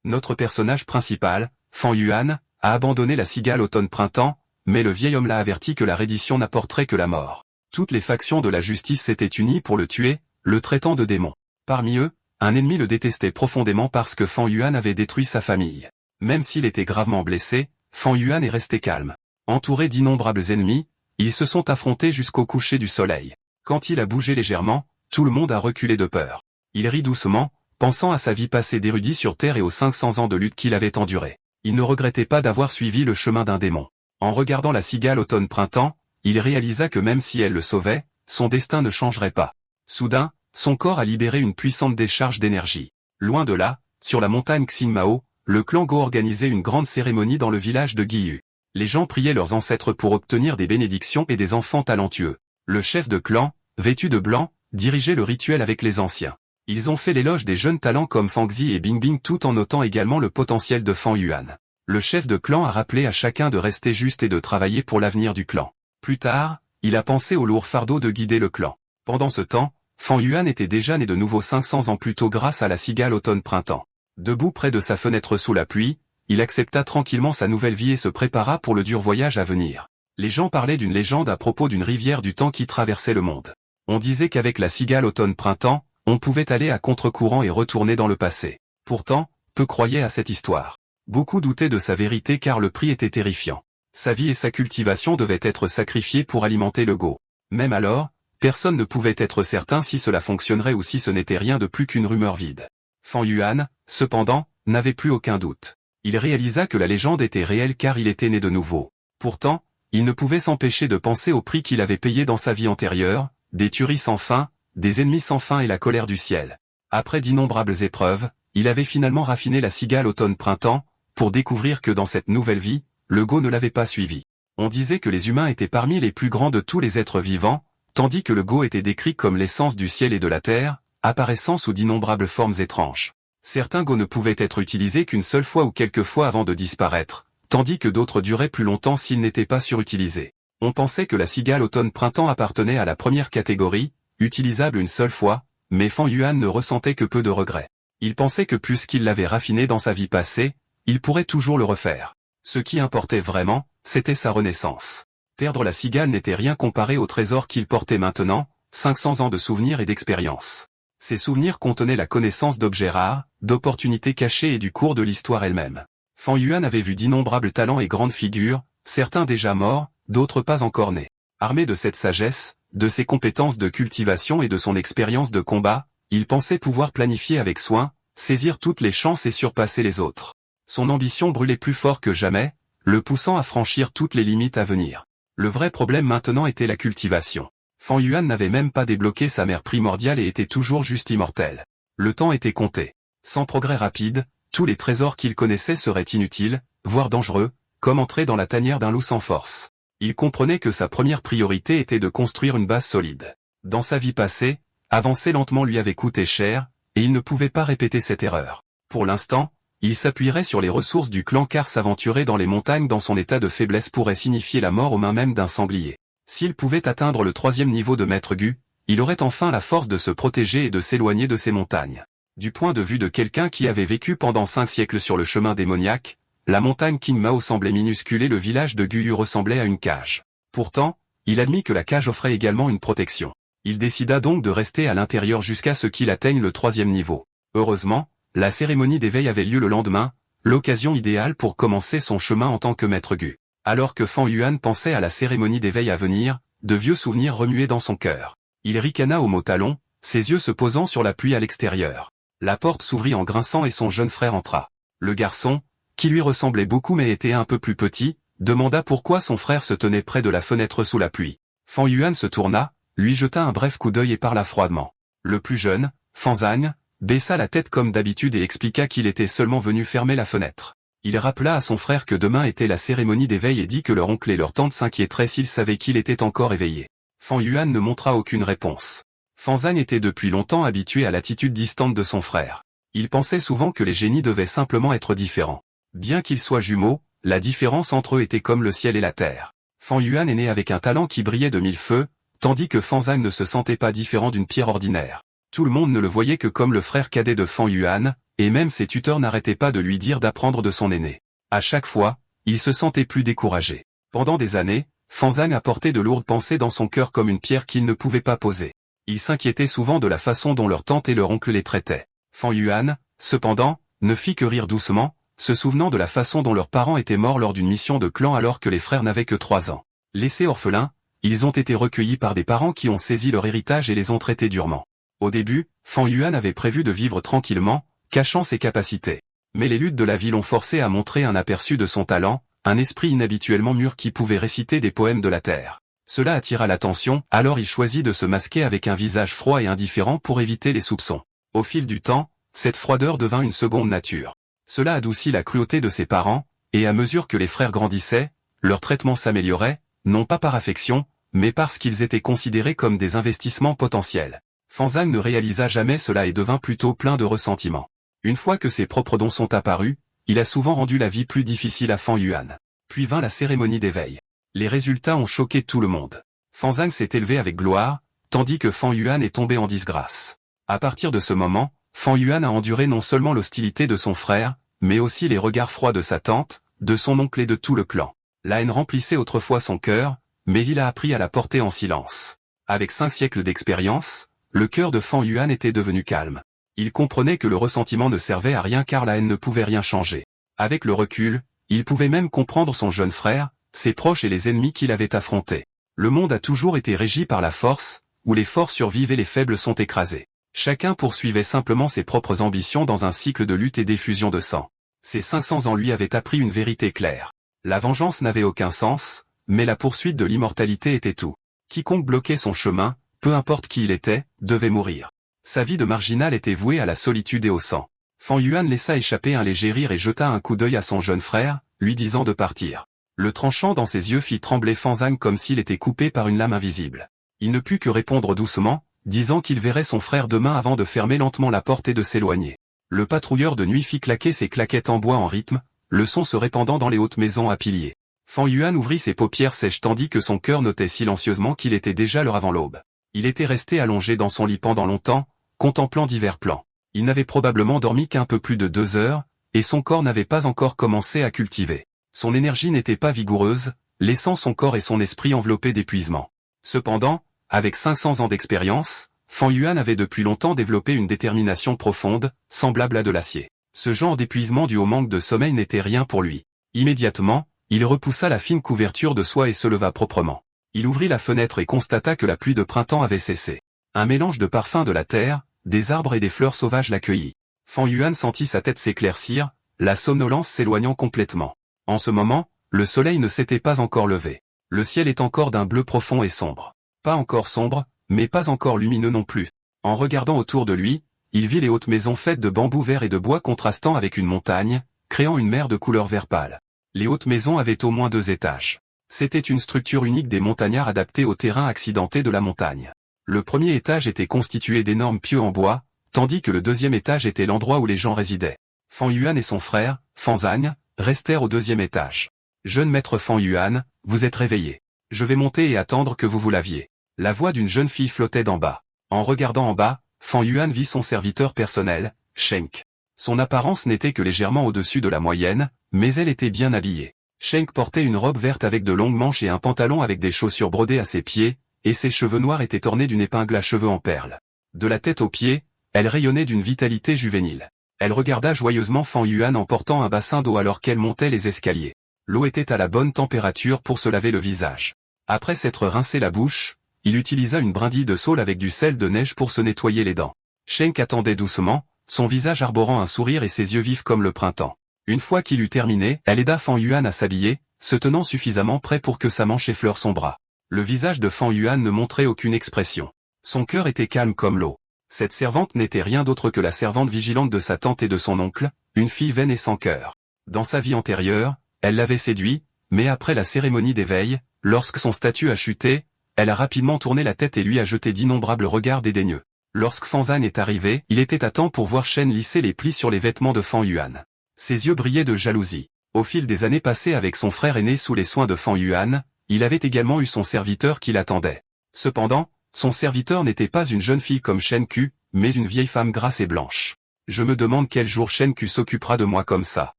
Notre personnage principal, Fan Yuan, a abandonné la cigale automne-printemps, mais le vieil homme l'a averti que la reddition n'apporterait que la mort. Toutes les factions de la justice s'étaient unies pour le tuer, le traitant de démon. Parmi eux, un ennemi le détestait profondément parce que Fan Yuan avait détruit sa famille. Même s'il était gravement blessé, Fan Yuan est resté calme. Entouré d'innombrables ennemis, ils se sont affrontés jusqu'au coucher du soleil. Quand il a bougé légèrement, tout le monde a reculé de peur. Il rit doucement, pensant à sa vie passée d'érudit sur Terre et aux 500 ans de lutte qu'il avait enduré. Il ne regrettait pas d'avoir suivi le chemin d'un démon. En regardant la cigale automne-printemps, il réalisa que même si elle le sauvait, son destin ne changerait pas. Soudain, son corps a libéré une puissante décharge d'énergie. Loin de là, sur la montagne Xingmao, le clan Go organisait une grande cérémonie dans le village de Guiyu. Les gens priaient leurs ancêtres pour obtenir des bénédictions et des enfants talentueux. Le chef de clan, vêtu de blanc, dirigeait le rituel avec les anciens. Ils ont fait l'éloge des jeunes talents comme Fang Zi et Bing Bing tout en notant également le potentiel de Fan Yuan. Le chef de clan a rappelé à chacun de rester juste et de travailler pour l'avenir du clan. Plus tard, il a pensé au lourd fardeau de guider le clan. Pendant ce temps, Fan Yuan était déjà né de nouveau 500 ans plus tôt grâce à la cigale automne-printemps. Debout près de sa fenêtre sous la pluie, il accepta tranquillement sa nouvelle vie et se prépara pour le dur voyage à venir. Les gens parlaient d'une légende à propos d'une rivière du temps qui traversait le monde. On disait qu'avec la cigale automne-printemps, on pouvait aller à contre-courant et retourner dans le passé. Pourtant, peu croyaient à cette histoire. Beaucoup doutaient de sa vérité car le prix était terrifiant. Sa vie et sa cultivation devaient être sacrifiées pour alimenter le Go. Même alors, personne ne pouvait être certain si cela fonctionnerait ou si ce n'était rien de plus qu'une rumeur vide. Fan Yuan, cependant, n'avait plus aucun doute. Il réalisa que la légende était réelle car il était né de nouveau. Pourtant, il ne pouvait s'empêcher de penser au prix qu'il avait payé dans sa vie antérieure, des tueries sans fin, des ennemis sans fin et la colère du ciel. Après d'innombrables épreuves, il avait finalement raffiné la cigale automne-printemps, pour découvrir que dans cette nouvelle vie, le Go ne l'avait pas suivi. On disait que les humains étaient parmi les plus grands de tous les êtres vivants, tandis que le Go était décrit comme l'essence du ciel et de la terre, apparaissant sous d'innombrables formes étranges. Certains Go ne pouvaient être utilisés qu'une seule fois ou quelques fois avant de disparaître, tandis que d'autres duraient plus longtemps s'ils n'étaient pas surutilisés. On pensait que la cigale automne-printemps appartenait à la première catégorie, utilisable une seule fois, mais Fan Yuan ne ressentait que peu de regrets. Il pensait que puisqu'il l'avait raffiné dans sa vie passée, il pourrait toujours le refaire. Ce qui importait vraiment, c'était sa renaissance. Perdre la cigale n'était rien comparé au trésor qu'il portait maintenant, 500 ans de souvenirs et d'expérience. Ces souvenirs contenaient la connaissance d'objets rares, d'opportunités cachées et du cours de l'histoire elle-même. Fan Yuan avait vu d'innombrables talents et grandes figures, certains déjà morts, d'autres pas encore nés. Armé de cette sagesse, de ses compétences de cultivation et de son expérience de combat, il pensait pouvoir planifier avec soin, saisir toutes les chances et surpasser les autres. Son ambition brûlait plus fort que jamais, le poussant à franchir toutes les limites à venir. Le vrai problème maintenant était la cultivation. Fan Yuan n'avait même pas débloqué sa mère primordiale et était toujours juste immortel. Le temps était compté. Sans progrès rapide, tous les trésors qu'il connaissait seraient inutiles, voire dangereux, comme entrer dans la tanière d'un loup sans force. Il comprenait que sa première priorité était de construire une base solide. Dans sa vie passée, avancer lentement lui avait coûté cher, et il ne pouvait pas répéter cette erreur. Pour l'instant, il s'appuierait sur les ressources du clan car s'aventurer dans les montagnes dans son état de faiblesse pourrait signifier la mort aux mains même d'un sanglier. S'il pouvait atteindre le 3e niveau de Maître Gu, il aurait enfin la force de se protéger et de s'éloigner de ces montagnes. Du point de vue de quelqu'un qui avait vécu pendant 5 siècles sur le chemin démoniaque, la montagne Qingmao semblait minuscule et le village de Guyu ressemblait à une cage. Pourtant, il admit que la cage offrait également une protection. Il décida donc de rester à l'intérieur jusqu'à ce qu'il atteigne le 3e niveau. Heureusement, la cérémonie d'éveil avait lieu le lendemain, l'occasion idéale pour commencer son chemin en tant que Maître Gu. Alors que Fan Yuan pensait à la cérémonie d'éveil à venir, de vieux souvenirs remuaient dans son cœur. Il ricana au mot talon, ses yeux se posant sur la pluie à l'extérieur. La porte s'ouvrit en grinçant et son jeune frère entra. Le garçon, qui lui ressemblait beaucoup mais était un peu plus petit, demanda pourquoi son frère se tenait près de la fenêtre sous la pluie. Fan Yuan se tourna, lui jeta un bref coup d'œil et parla froidement. Le plus jeune, Fan Zhang, baissa la tête comme d'habitude et expliqua qu'il était seulement venu fermer la fenêtre. Il rappela à son frère que demain était la cérémonie d'éveil et dit que leur oncle et leur tante s'inquiéteraient s'ils savaient qu'il était encore éveillé. Fan Yuan ne montra aucune réponse. Fan Zhang était depuis longtemps habitué à l'attitude distante de son frère. Il pensait souvent que les génies devaient simplement être différents. Bien qu'ils soient jumeaux, la différence entre eux était comme le ciel et la terre. Fan Yuan est né avec un talent qui brillait de 1000 feux, tandis que Fan Zhang ne se sentait pas différent d'une pierre ordinaire. Tout le monde ne le voyait que comme le frère cadet de Fan Yuan, et même ses tuteurs n'arrêtaient pas de lui dire d'apprendre de son aîné. À chaque fois, il se sentait plus découragé. Pendant des années, Fan Zhang a porté de lourdes pensées dans son cœur comme une pierre qu'il ne pouvait pas poser. Il s'inquiétait souvent de la façon dont leur tante et leur oncle les traitaient. Fan Yuan, cependant, ne fit que rire doucement, se souvenant de la façon dont leurs parents étaient morts lors d'une mission de clan alors que les frères n'avaient que 3 ans. Laissés orphelins, ils ont été recueillis par des parents qui ont saisi leur héritage et les ont traités durement. Au début, Fan Yuan avait prévu de vivre tranquillement, cachant ses capacités. Mais les luttes de la vie l'ont forcé à montrer un aperçu de son talent, un esprit inhabituellement mûr qui pouvait réciter des poèmes de la terre. Cela attira l'attention, alors il choisit de se masquer avec un visage froid et indifférent pour éviter les soupçons. Au fil du temps, cette froideur devint une seconde nature. Cela adoucit la cruauté de ses parents, et à mesure que les frères grandissaient, leur traitement s'améliorait, non pas par affection, mais parce qu'ils étaient considérés comme des investissements potentiels. Fan Zhang ne réalisa jamais cela et devint plutôt plein de ressentiment. Une fois que ses propres dons sont apparus, il a souvent rendu la vie plus difficile à Fan Yuan. Puis vint la cérémonie d'éveil. Les résultats ont choqué tout le monde. Fan Zhang s'est élevé avec gloire, tandis que Fan Yuan est tombé en disgrâce. À partir de ce moment, Fan Yuan a enduré non seulement l'hostilité de son frère, mais aussi les regards froids de sa tante, de son oncle et de tout le clan. La haine remplissait autrefois son cœur, mais il a appris à la porter en silence. Avec 5 siècles d'expérience, le cœur de Fan Yuan était devenu calme. Il comprenait que le ressentiment ne servait à rien car la haine ne pouvait rien changer. Avec le recul, il pouvait même comprendre son jeune frère, ses proches et les ennemis qu'il avait affrontés. Le monde a toujours été régi par la force, où les forts survivent et les faibles sont écrasés. Chacun poursuivait simplement ses propres ambitions dans un cycle de lutte et d'effusion de sang. Ces 500 ans lui avaient appris une vérité claire. La vengeance n'avait aucun sens, mais la poursuite de l'immortalité était tout. Quiconque bloquait son chemin, peu importe qui il était, devait mourir. Sa vie de marginal était vouée à la solitude et au sang. Fan Yuan laissa échapper un léger rire et jeta un coup d'œil à son jeune frère, lui disant de partir. Le tranchant dans ses yeux fit trembler Fan Zhang comme s'il était coupé par une lame invisible. Il ne put que répondre doucement, disant qu'il verrait son frère demain avant de fermer lentement la porte et de s'éloigner. Le patrouilleur de nuit fit claquer ses claquettes en bois en rythme, le son se répandant dans les hautes maisons à piliers. Fan Yuan ouvrit ses paupières sèches tandis que son cœur notait silencieusement qu'il était déjà l'heure avant l'aube. Il était resté allongé dans son lit pendant longtemps, contemplant divers plans. Il n'avait probablement dormi qu'un peu plus de 2 heures, et son corps n'avait pas encore commencé à cultiver. Son énergie n'était pas vigoureuse, laissant son corps et son esprit enveloppés d'épuisement. Cependant, avec 500 ans d'expérience, Fan Yuan avait depuis longtemps développé une détermination profonde, semblable à de l'acier. Ce genre d'épuisement dû au manque de sommeil n'était rien pour lui. Immédiatement, il repoussa la fine couverture de soie et se leva proprement. Il ouvrit la fenêtre et constata que la pluie de printemps avait cessé. Un mélange de parfums de la terre, des arbres et des fleurs sauvages l'accueillit. Fan Yuan sentit sa tête s'éclaircir, la somnolence s'éloignant complètement. En ce moment, le soleil ne s'était pas encore levé. Le ciel est encore d'un bleu profond et sombre. Pas encore sombre, mais pas encore lumineux non plus. En regardant autour de lui, il vit les hautes maisons faites de bambous verts et de bois contrastant avec une montagne, créant une mer de couleur vert pâle. Les hautes maisons avaient au moins 2 étages. C'était une structure unique des montagnards adaptée au terrain accidenté de la montagne. Le premier étage était constitué d'énormes pieux en bois, tandis que le deuxième étage était l'endroit où les gens résidaient. Fan Yuan et son frère, Fan Zhang, restèrent au 2e étage. « Jeune maître Fan Yuan, vous êtes réveillé. Je vais monter et attendre que vous vous laviez. » La voix d'une jeune fille flottait d'en bas. En regardant en bas, Fan Yuan vit son serviteur personnel, Shenk. Son apparence n'était que légèrement au-dessus de la moyenne, mais elle était bien habillée. Shenk portait une robe verte avec de longues manches et un pantalon avec des chaussures brodées à ses pieds, et ses cheveux noirs étaient ornés d'une épingle à cheveux en perles. De la tête aux pieds, elle rayonnait d'une vitalité juvénile. Elle regarda joyeusement Fan Yuan en portant un bassin d'eau alors qu'elle montait les escaliers. L'eau était à la bonne température pour se laver le visage. Après s'être rincé la bouche, il utilisa une brindille de saule avec du sel de neige pour se nettoyer les dents. Shenk attendait doucement, son visage arborant un sourire et ses yeux vifs comme le printemps. Une fois qu'il eut terminé, elle aida Fan Yuan à s'habiller, se tenant suffisamment près pour que sa manche effleure son bras. Le visage de Fan Yuan ne montrait aucune expression. Son cœur était calme comme l'eau. Cette servante n'était rien d'autre que la servante vigilante de sa tante et de son oncle, une fille vaine et sans cœur. Dans sa vie antérieure, elle l'avait séduit, mais après la cérémonie d'éveil, lorsque son statut a chuté, elle a rapidement tourné la tête et lui a jeté d'innombrables regards dédaigneux. Lorsque Fan Zhang est arrivé, il était à temps pour voir Shen lisser les plis sur les vêtements de Fan Yuan. Ses yeux brillaient de jalousie. Au fil des années passées avec son frère aîné sous les soins de Fan Yuan, il avait également eu son serviteur qui l'attendait. Cependant, son serviteur n'était pas une jeune fille comme Shen Ku, mais une vieille femme grasse et blanche. Je me demande quel jour Shen Ku s'occupera de moi comme ça.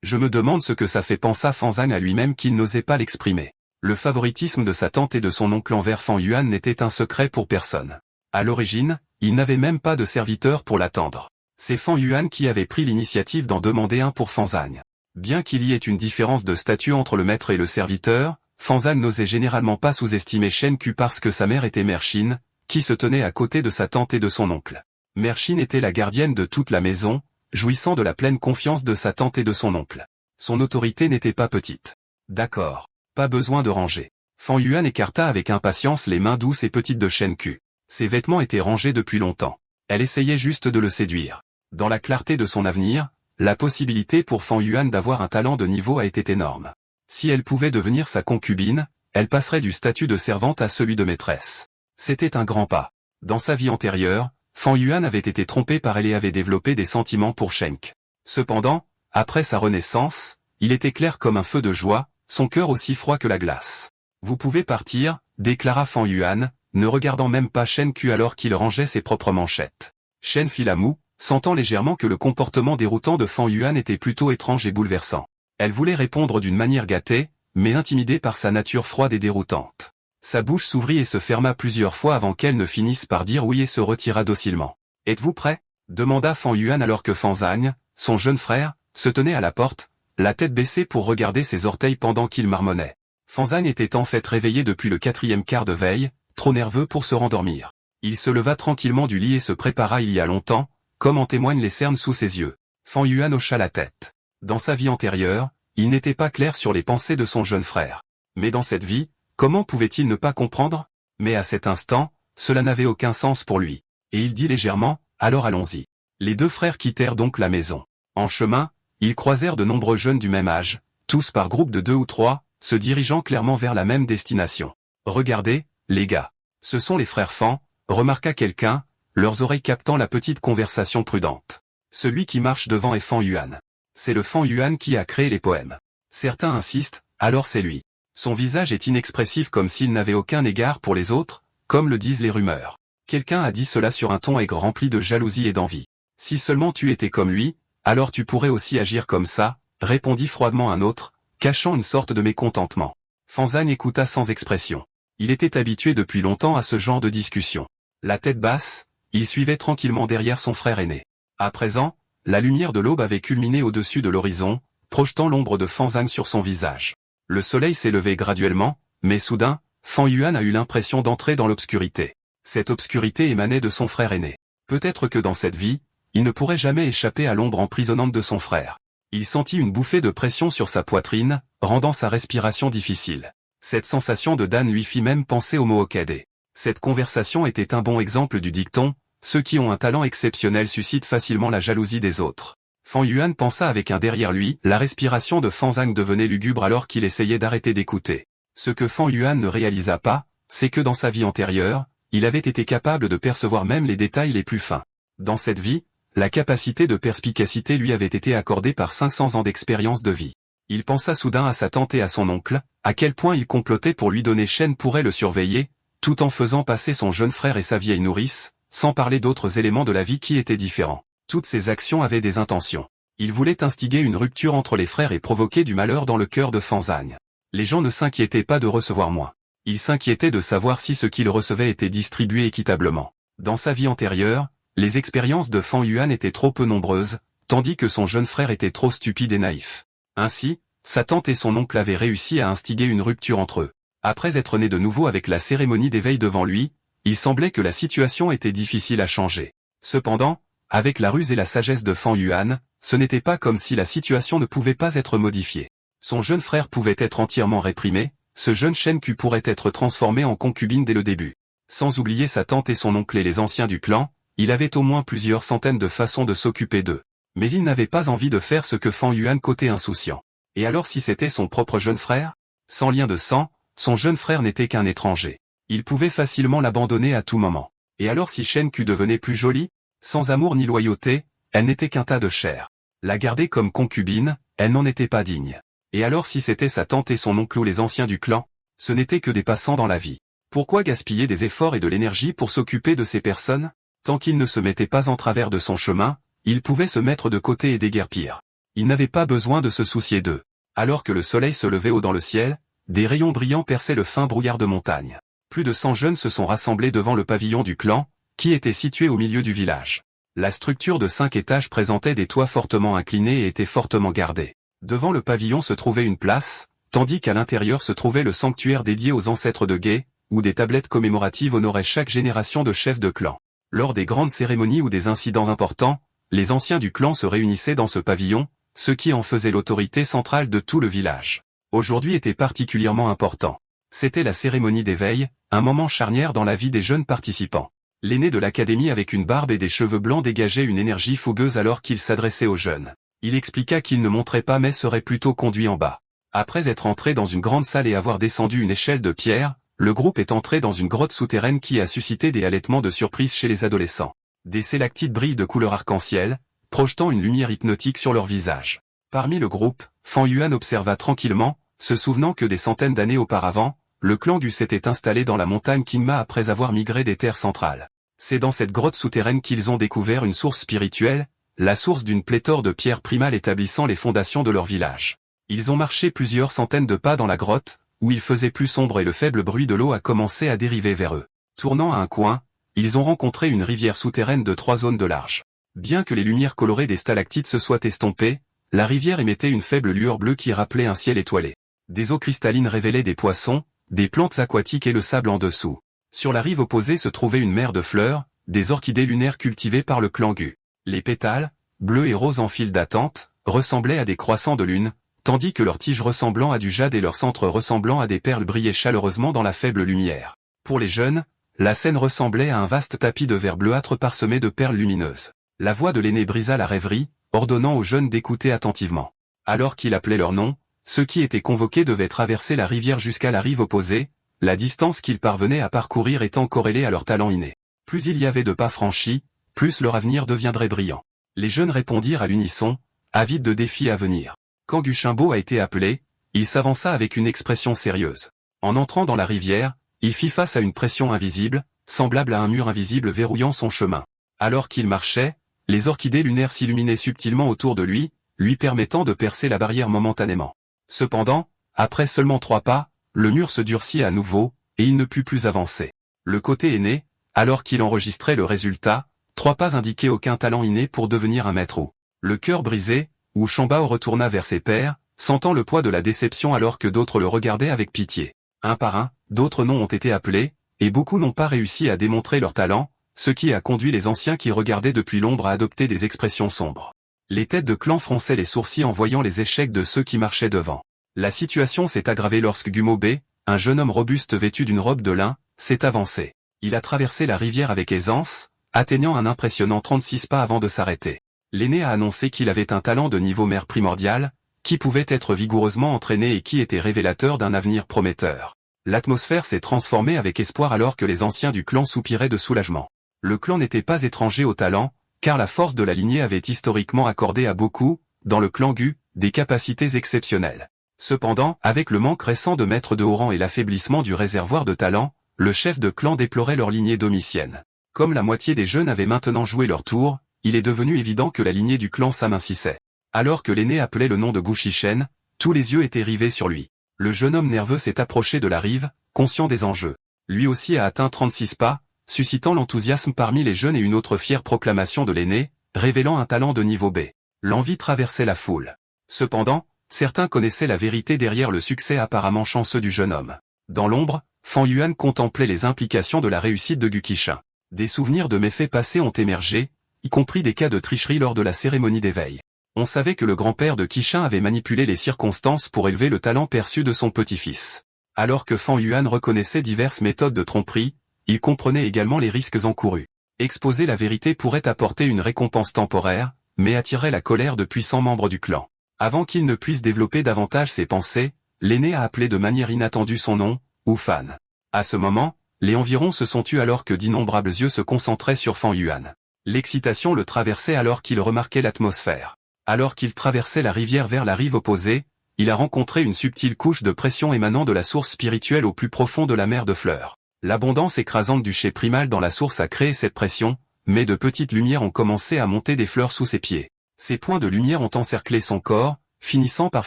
Je me demande ce que ça fait, pensa Fanzang à lui-même qu'il n'osait pas l'exprimer. Le favoritisme de sa tante et de son oncle envers Fan Yuan n'était un secret pour personne. À l'origine, il n'avait même pas de serviteur pour l'attendre. C'est Fan Yuan qui avait pris l'initiative d'en demander un pour Fanzang. Bien qu'il y ait une différence de statut entre le maître et le serviteur, Fanzang n'osait généralement pas sous-estimer Shen Ku parce que sa mère était Mère Shin, qui se tenait à côté de sa tante et de son oncle. Mère Shin était la gardienne de toute la maison, jouissant de la pleine confiance de sa tante et de son oncle. Son autorité n'était pas petite. D'accord. Pas besoin de ranger. Fan Yuan écarta avec impatience les mains douces et petites de Shen Ku. Ses vêtements étaient rangés depuis longtemps. Elle essayait juste de le séduire. Dans la clarté de son avenir, la possibilité pour Fan Yuan d'avoir un talent de niveau a été énorme. Si elle pouvait devenir sa concubine, elle passerait du statut de servante à celui de maîtresse. C'était un grand pas. Dans sa vie antérieure, Fan Yuan avait été trompé par elle et avait développé des sentiments pour Shenk. Cependant, après sa renaissance, il était clair comme un feu de joie, son cœur aussi froid que la glace. Vous pouvez partir, déclara Fan Yuan, ne regardant même pas Shen Ku alors qu'il rangeait ses propres manchettes. Shen fit la moue, sentant légèrement que le comportement déroutant de Fan Yuan était plutôt étrange et bouleversant. Elle voulait répondre d'une manière gâtée, mais intimidée par sa nature froide et déroutante. Sa bouche s'ouvrit et se ferma plusieurs fois avant qu'elle ne finisse par dire oui et se retira docilement. « Êtes-vous prêt ?» demanda Fan Yuan alors que Fanzang, son jeune frère, se tenait à la porte, la tête baissée pour regarder ses orteils pendant qu'il marmonnait. Fanzang était en fait réveillé depuis le 4e quart de veille, trop nerveux pour se rendormir. Il se leva tranquillement du lit et se prépara il y a longtemps, comme en témoignent les cernes sous ses yeux. Fan Yuan hocha la tête. Dans sa vie antérieure, il n'était pas clair sur les pensées de son jeune frère. Mais dans cette vie, comment pouvait-il ne pas comprendre? Mais à cet instant, cela n'avait aucun sens pour lui. Et il dit légèrement, « Alors allons-y ». Les deux frères quittèrent donc la maison. En chemin, ils croisèrent de nombreux jeunes du même âge, tous par groupe de 2 ou 3, se dirigeant clairement vers la même destination. « Regardez, les gars. Ce sont les frères Fan », remarqua quelqu'un, leurs oreilles captant la petite conversation prudente. Celui qui marche devant est Fan Yuan. C'est le Fan Yuan qui a créé les poèmes. Certains insistent, alors c'est lui. Son visage est inexpressif comme s'il n'avait aucun égard pour les autres, comme le disent les rumeurs. Quelqu'un a dit cela sur un ton aigre rempli de jalousie et d'envie. Si seulement tu étais comme lui, alors tu pourrais aussi agir comme ça, répondit froidement un autre, cachant une sorte de mécontentement. Fanzang écouta sans expression. Il était habitué depuis longtemps à ce genre de discussion. La tête basse, il suivait tranquillement derrière son frère aîné. À présent, la lumière de l'aube avait culminé au-dessus de l'horizon, projetant l'ombre de Fanzang sur son visage. Le soleil s'est levé graduellement, mais soudain, Fan Yuan a eu l'impression d'entrer dans l'obscurité. Cette obscurité émanait de son frère aîné. Peut-être que dans cette vie, il ne pourrait jamais échapper à l'ombre emprisonnante de son frère. Il sentit une bouffée de pression sur sa poitrine, rendant sa respiration difficile. Cette sensation de Dan lui fit même penser au mot Hokage. Cette conversation était un bon exemple du dicton, ceux qui ont un talent exceptionnel suscitent facilement la jalousie des autres. Fan Yuan pensa avec un derrière lui, la respiration de Fanzang devenait lugubre alors qu'il essayait d'arrêter d'écouter. Ce que Fan Yuan ne réalisa pas, c'est que dans sa vie antérieure, il avait été capable de percevoir même les détails les plus fins. Dans cette vie, la capacité de perspicacité lui avait été accordée par 500 ans d'expérience de vie. Il pensa soudain à sa tante et à son oncle, à quel point il complotait pour lui donner Shen pourrait le surveiller, tout en faisant passer son jeune frère et sa vieille nourrice, sans parler d'autres éléments de la vie qui étaient différents. Toutes ces actions avaient des intentions. Il voulait instiguer une rupture entre les frères et provoquer du malheur dans le cœur de Fanzang. Les gens ne s'inquiétaient pas de recevoir moins. Ils s'inquiétaient de savoir si ce qu'ils recevaient était distribué équitablement. Dans sa vie antérieure, les expériences de Fan Yuan étaient trop peu nombreuses, tandis que son jeune frère était trop stupide et naïf. Ainsi, sa tante et son oncle avaient réussi à instiguer une rupture entre eux. Après être nés de nouveau avec la cérémonie d'éveil devant lui, il semblait que la situation était difficile à changer. Cependant, avec la ruse et la sagesse de Fan Yuan, ce n'était pas comme si la situation ne pouvait pas être modifiée. Son jeune frère pouvait être entièrement réprimé, ce jeune Shen Ku pourrait être transformé en concubine dès le début. Sans oublier sa tante et son oncle et les anciens du clan, il avait au moins plusieurs centaines de façons de s'occuper d'eux. Mais il n'avait pas envie de faire ce que Fan Yuan côté insouciant. Et alors si c'était son propre jeune frère? Sans lien de sang, son jeune frère n'était qu'un étranger. Il pouvait facilement l'abandonner à tout moment. Et alors si Shen Ku devenait plus jolie? Sans amour ni loyauté, elle n'était qu'un tas de chair. La garder comme concubine, elle n'en était pas digne. Et alors si c'était sa tante et son oncle ou les anciens du clan? Ce n'étaient que des passants dans la vie. Pourquoi gaspiller des efforts et de l'énergie pour s'occuper de ces personnes? Tant qu'il ne se mettait pas en travers de son chemin, il pouvait se mettre de côté et déguerpir. Il n'avait pas besoin de se soucier d'eux. Alors que le soleil se levait haut dans le ciel, des rayons brillants perçaient le fin brouillard de montagne. Plus de 100 jeunes se sont rassemblés devant le pavillon du clan, qui était situé au milieu du village. La structure de 5 étages présentait des toits fortement inclinés et était fortement gardée. Devant le pavillon se trouvait une place, tandis qu'à l'intérieur se trouvait le sanctuaire dédié aux ancêtres de Gué, où des tablettes commémoratives honoraient chaque génération de chefs de clan. Lors des grandes cérémonies ou des incidents importants, les anciens du clan se réunissaient dans ce pavillon, ce qui en faisait l'autorité centrale de tout le village. Aujourd'hui était particulièrement important. C'était la cérémonie d'éveil, un moment charnière dans la vie des jeunes participants. L'aîné de l'académie avec une barbe et des cheveux blancs dégageait une énergie fougueuse alors qu'il s'adressait aux jeunes. Il expliqua qu'il ne monterait pas mais serait plutôt conduit en bas. Après être entré dans une grande salle et avoir descendu une échelle de pierre, le groupe est entré dans une grotte souterraine qui a suscité des halètements de surprise chez les adolescents. Des stalactites brillent de couleur arc-en-ciel, projetant une lumière hypnotique sur leur visage. Parmi le groupe, Fan Yuan observa tranquillement, se souvenant que des centaines d'années auparavant, le clan Gu s'était installé dans la montagne Qingma après avoir migré des terres centrales. C'est dans cette grotte souterraine qu'ils ont découvert une source spirituelle, la source d'une pléthore de pierres primales établissant les fondations de leur village. Ils ont marché plusieurs centaines de pas dans la grotte, où il faisait plus sombre et le faible bruit de l'eau a commencé à dériver vers eux. Tournant à un coin, ils ont rencontré une rivière souterraine de 3 zones de large. Bien que les lumières colorées des stalactites se soient estompées, la rivière émettait une faible lueur bleue qui rappelait un ciel étoilé. Des eaux cristallines révélaient des poissons, des plantes aquatiques et le sable en dessous. Sur la rive opposée se trouvait une mer de fleurs, des orchidées lunaires cultivées par le clan Gu. Les pétales, bleus et roses en file d'attente, ressemblaient à des croissants de lune, tandis que leurs tiges ressemblant à du jade et leur centre ressemblant à des perles brillaient chaleureusement dans la faible lumière. Pour les jeunes, la scène ressemblait à un vaste tapis de verre bleuâtre parsemé de perles lumineuses. La voix de l'aîné brisa la rêverie, ordonnant aux jeunes d'écouter attentivement. Alors qu'il appelait leur nom, ceux qui étaient convoqués devaient traverser la rivière jusqu'à la rive opposée, la distance qu'ils parvenaient à parcourir étant corrélée à leur talent inné. Plus il y avait de pas franchis, plus leur avenir deviendrait brillant. Les jeunes répondirent à l'unisson, avides de défis à venir. Quand Gu Shimbo a été appelé, il s'avança avec une expression sérieuse. En entrant dans la rivière, il fit face à une pression invisible, semblable à un mur invisible verrouillant son chemin. Alors qu'il marchait, les orchidées lunaires s'illuminaient subtilement autour de lui, lui permettant de percer la barrière momentanément. Cependant, après seulement 3 pas, le mur se durcit à nouveau, et il ne put plus avancer. Le côté aîné, alors qu'il enregistrait le résultat, 3 pas indiquaient aucun talent inné pour devenir un maître ou. Le cœur brisé, Wu Shanbao retourna vers ses pairs, sentant le poids de la déception alors que d'autres le regardaient avec pitié. Un par un, d'autres noms ont été appelés, et beaucoup n'ont pas réussi à démontrer leur talent, ce qui a conduit les anciens qui regardaient depuis l'ombre à adopter des expressions sombres. Les têtes de clan fronçaient les sourcils en voyant les échecs de ceux qui marchaient devant. La situation s'est aggravée lorsque Gumobe, un jeune homme robuste vêtu d'une robe de lin, s'est avancé. Il a traversé la rivière avec aisance, atteignant un impressionnant 36 pas avant de s'arrêter. L'aîné a annoncé qu'il avait un talent de niveau mère primordial, qui pouvait être vigoureusement entraîné et qui était révélateur d'un avenir prometteur. L'atmosphère s'est transformée avec espoir alors que les anciens du clan soupiraient de soulagement. Le clan n'était pas étranger au talent, car la force de la lignée avait historiquement accordé à beaucoup, dans le clan Gu, des capacités exceptionnelles. Cependant, avec le manque récent de maîtres de haut rang et l'affaiblissement du réservoir de talent, le chef de clan déplorait leur lignée domitienne. Comme la moitié des jeunes avaient maintenant joué leur tour, il est devenu évident que la lignée du clan s'amincissait. Alors que l'aîné appelait le nom de Gu Shishen, tous les yeux étaient rivés sur lui. Le jeune homme nerveux s'est approché de la rive, conscient des enjeux. Lui aussi a atteint 36 pas, suscitant l'enthousiasme parmi les jeunes et une autre fière proclamation de l'aîné, révélant un talent de niveau B. L'envie traversait la foule. Cependant, certains connaissaient la vérité derrière le succès apparemment chanceux du jeune homme. Dans l'ombre, Fan Yuan contemplait les implications de la réussite de Gu Qishan. Des souvenirs de méfaits passés ont émergé, y compris des cas de tricherie lors de la cérémonie d'éveil. On savait que le grand-père de Qishan avait manipulé les circonstances pour élever le talent perçu de son petit-fils. Alors que Fan Yuan reconnaissait diverses méthodes de tromperie, il comprenait également les risques encourus. Exposer la vérité pourrait apporter une récompense temporaire, mais attirerait la colère de puissants membres du clan. Avant qu'il ne puisse développer davantage ses pensées, l'aîné a appelé de manière inattendue son nom, Wu Fan. À ce moment, les environs se sont tus alors que d'innombrables yeux se concentraient sur Fan Yuan. L'excitation le traversait alors qu'il remarquait l'atmosphère. Alors qu'il traversait la rivière vers la rive opposée, il a rencontré une subtile couche de pression émanant de la source spirituelle au plus profond de la mer de fleurs. L'abondance écrasante du chai primal dans la source a créé cette pression, mais de petites lumières ont commencé à monter des fleurs sous ses pieds. Ces points de lumière ont encerclé son corps, finissant par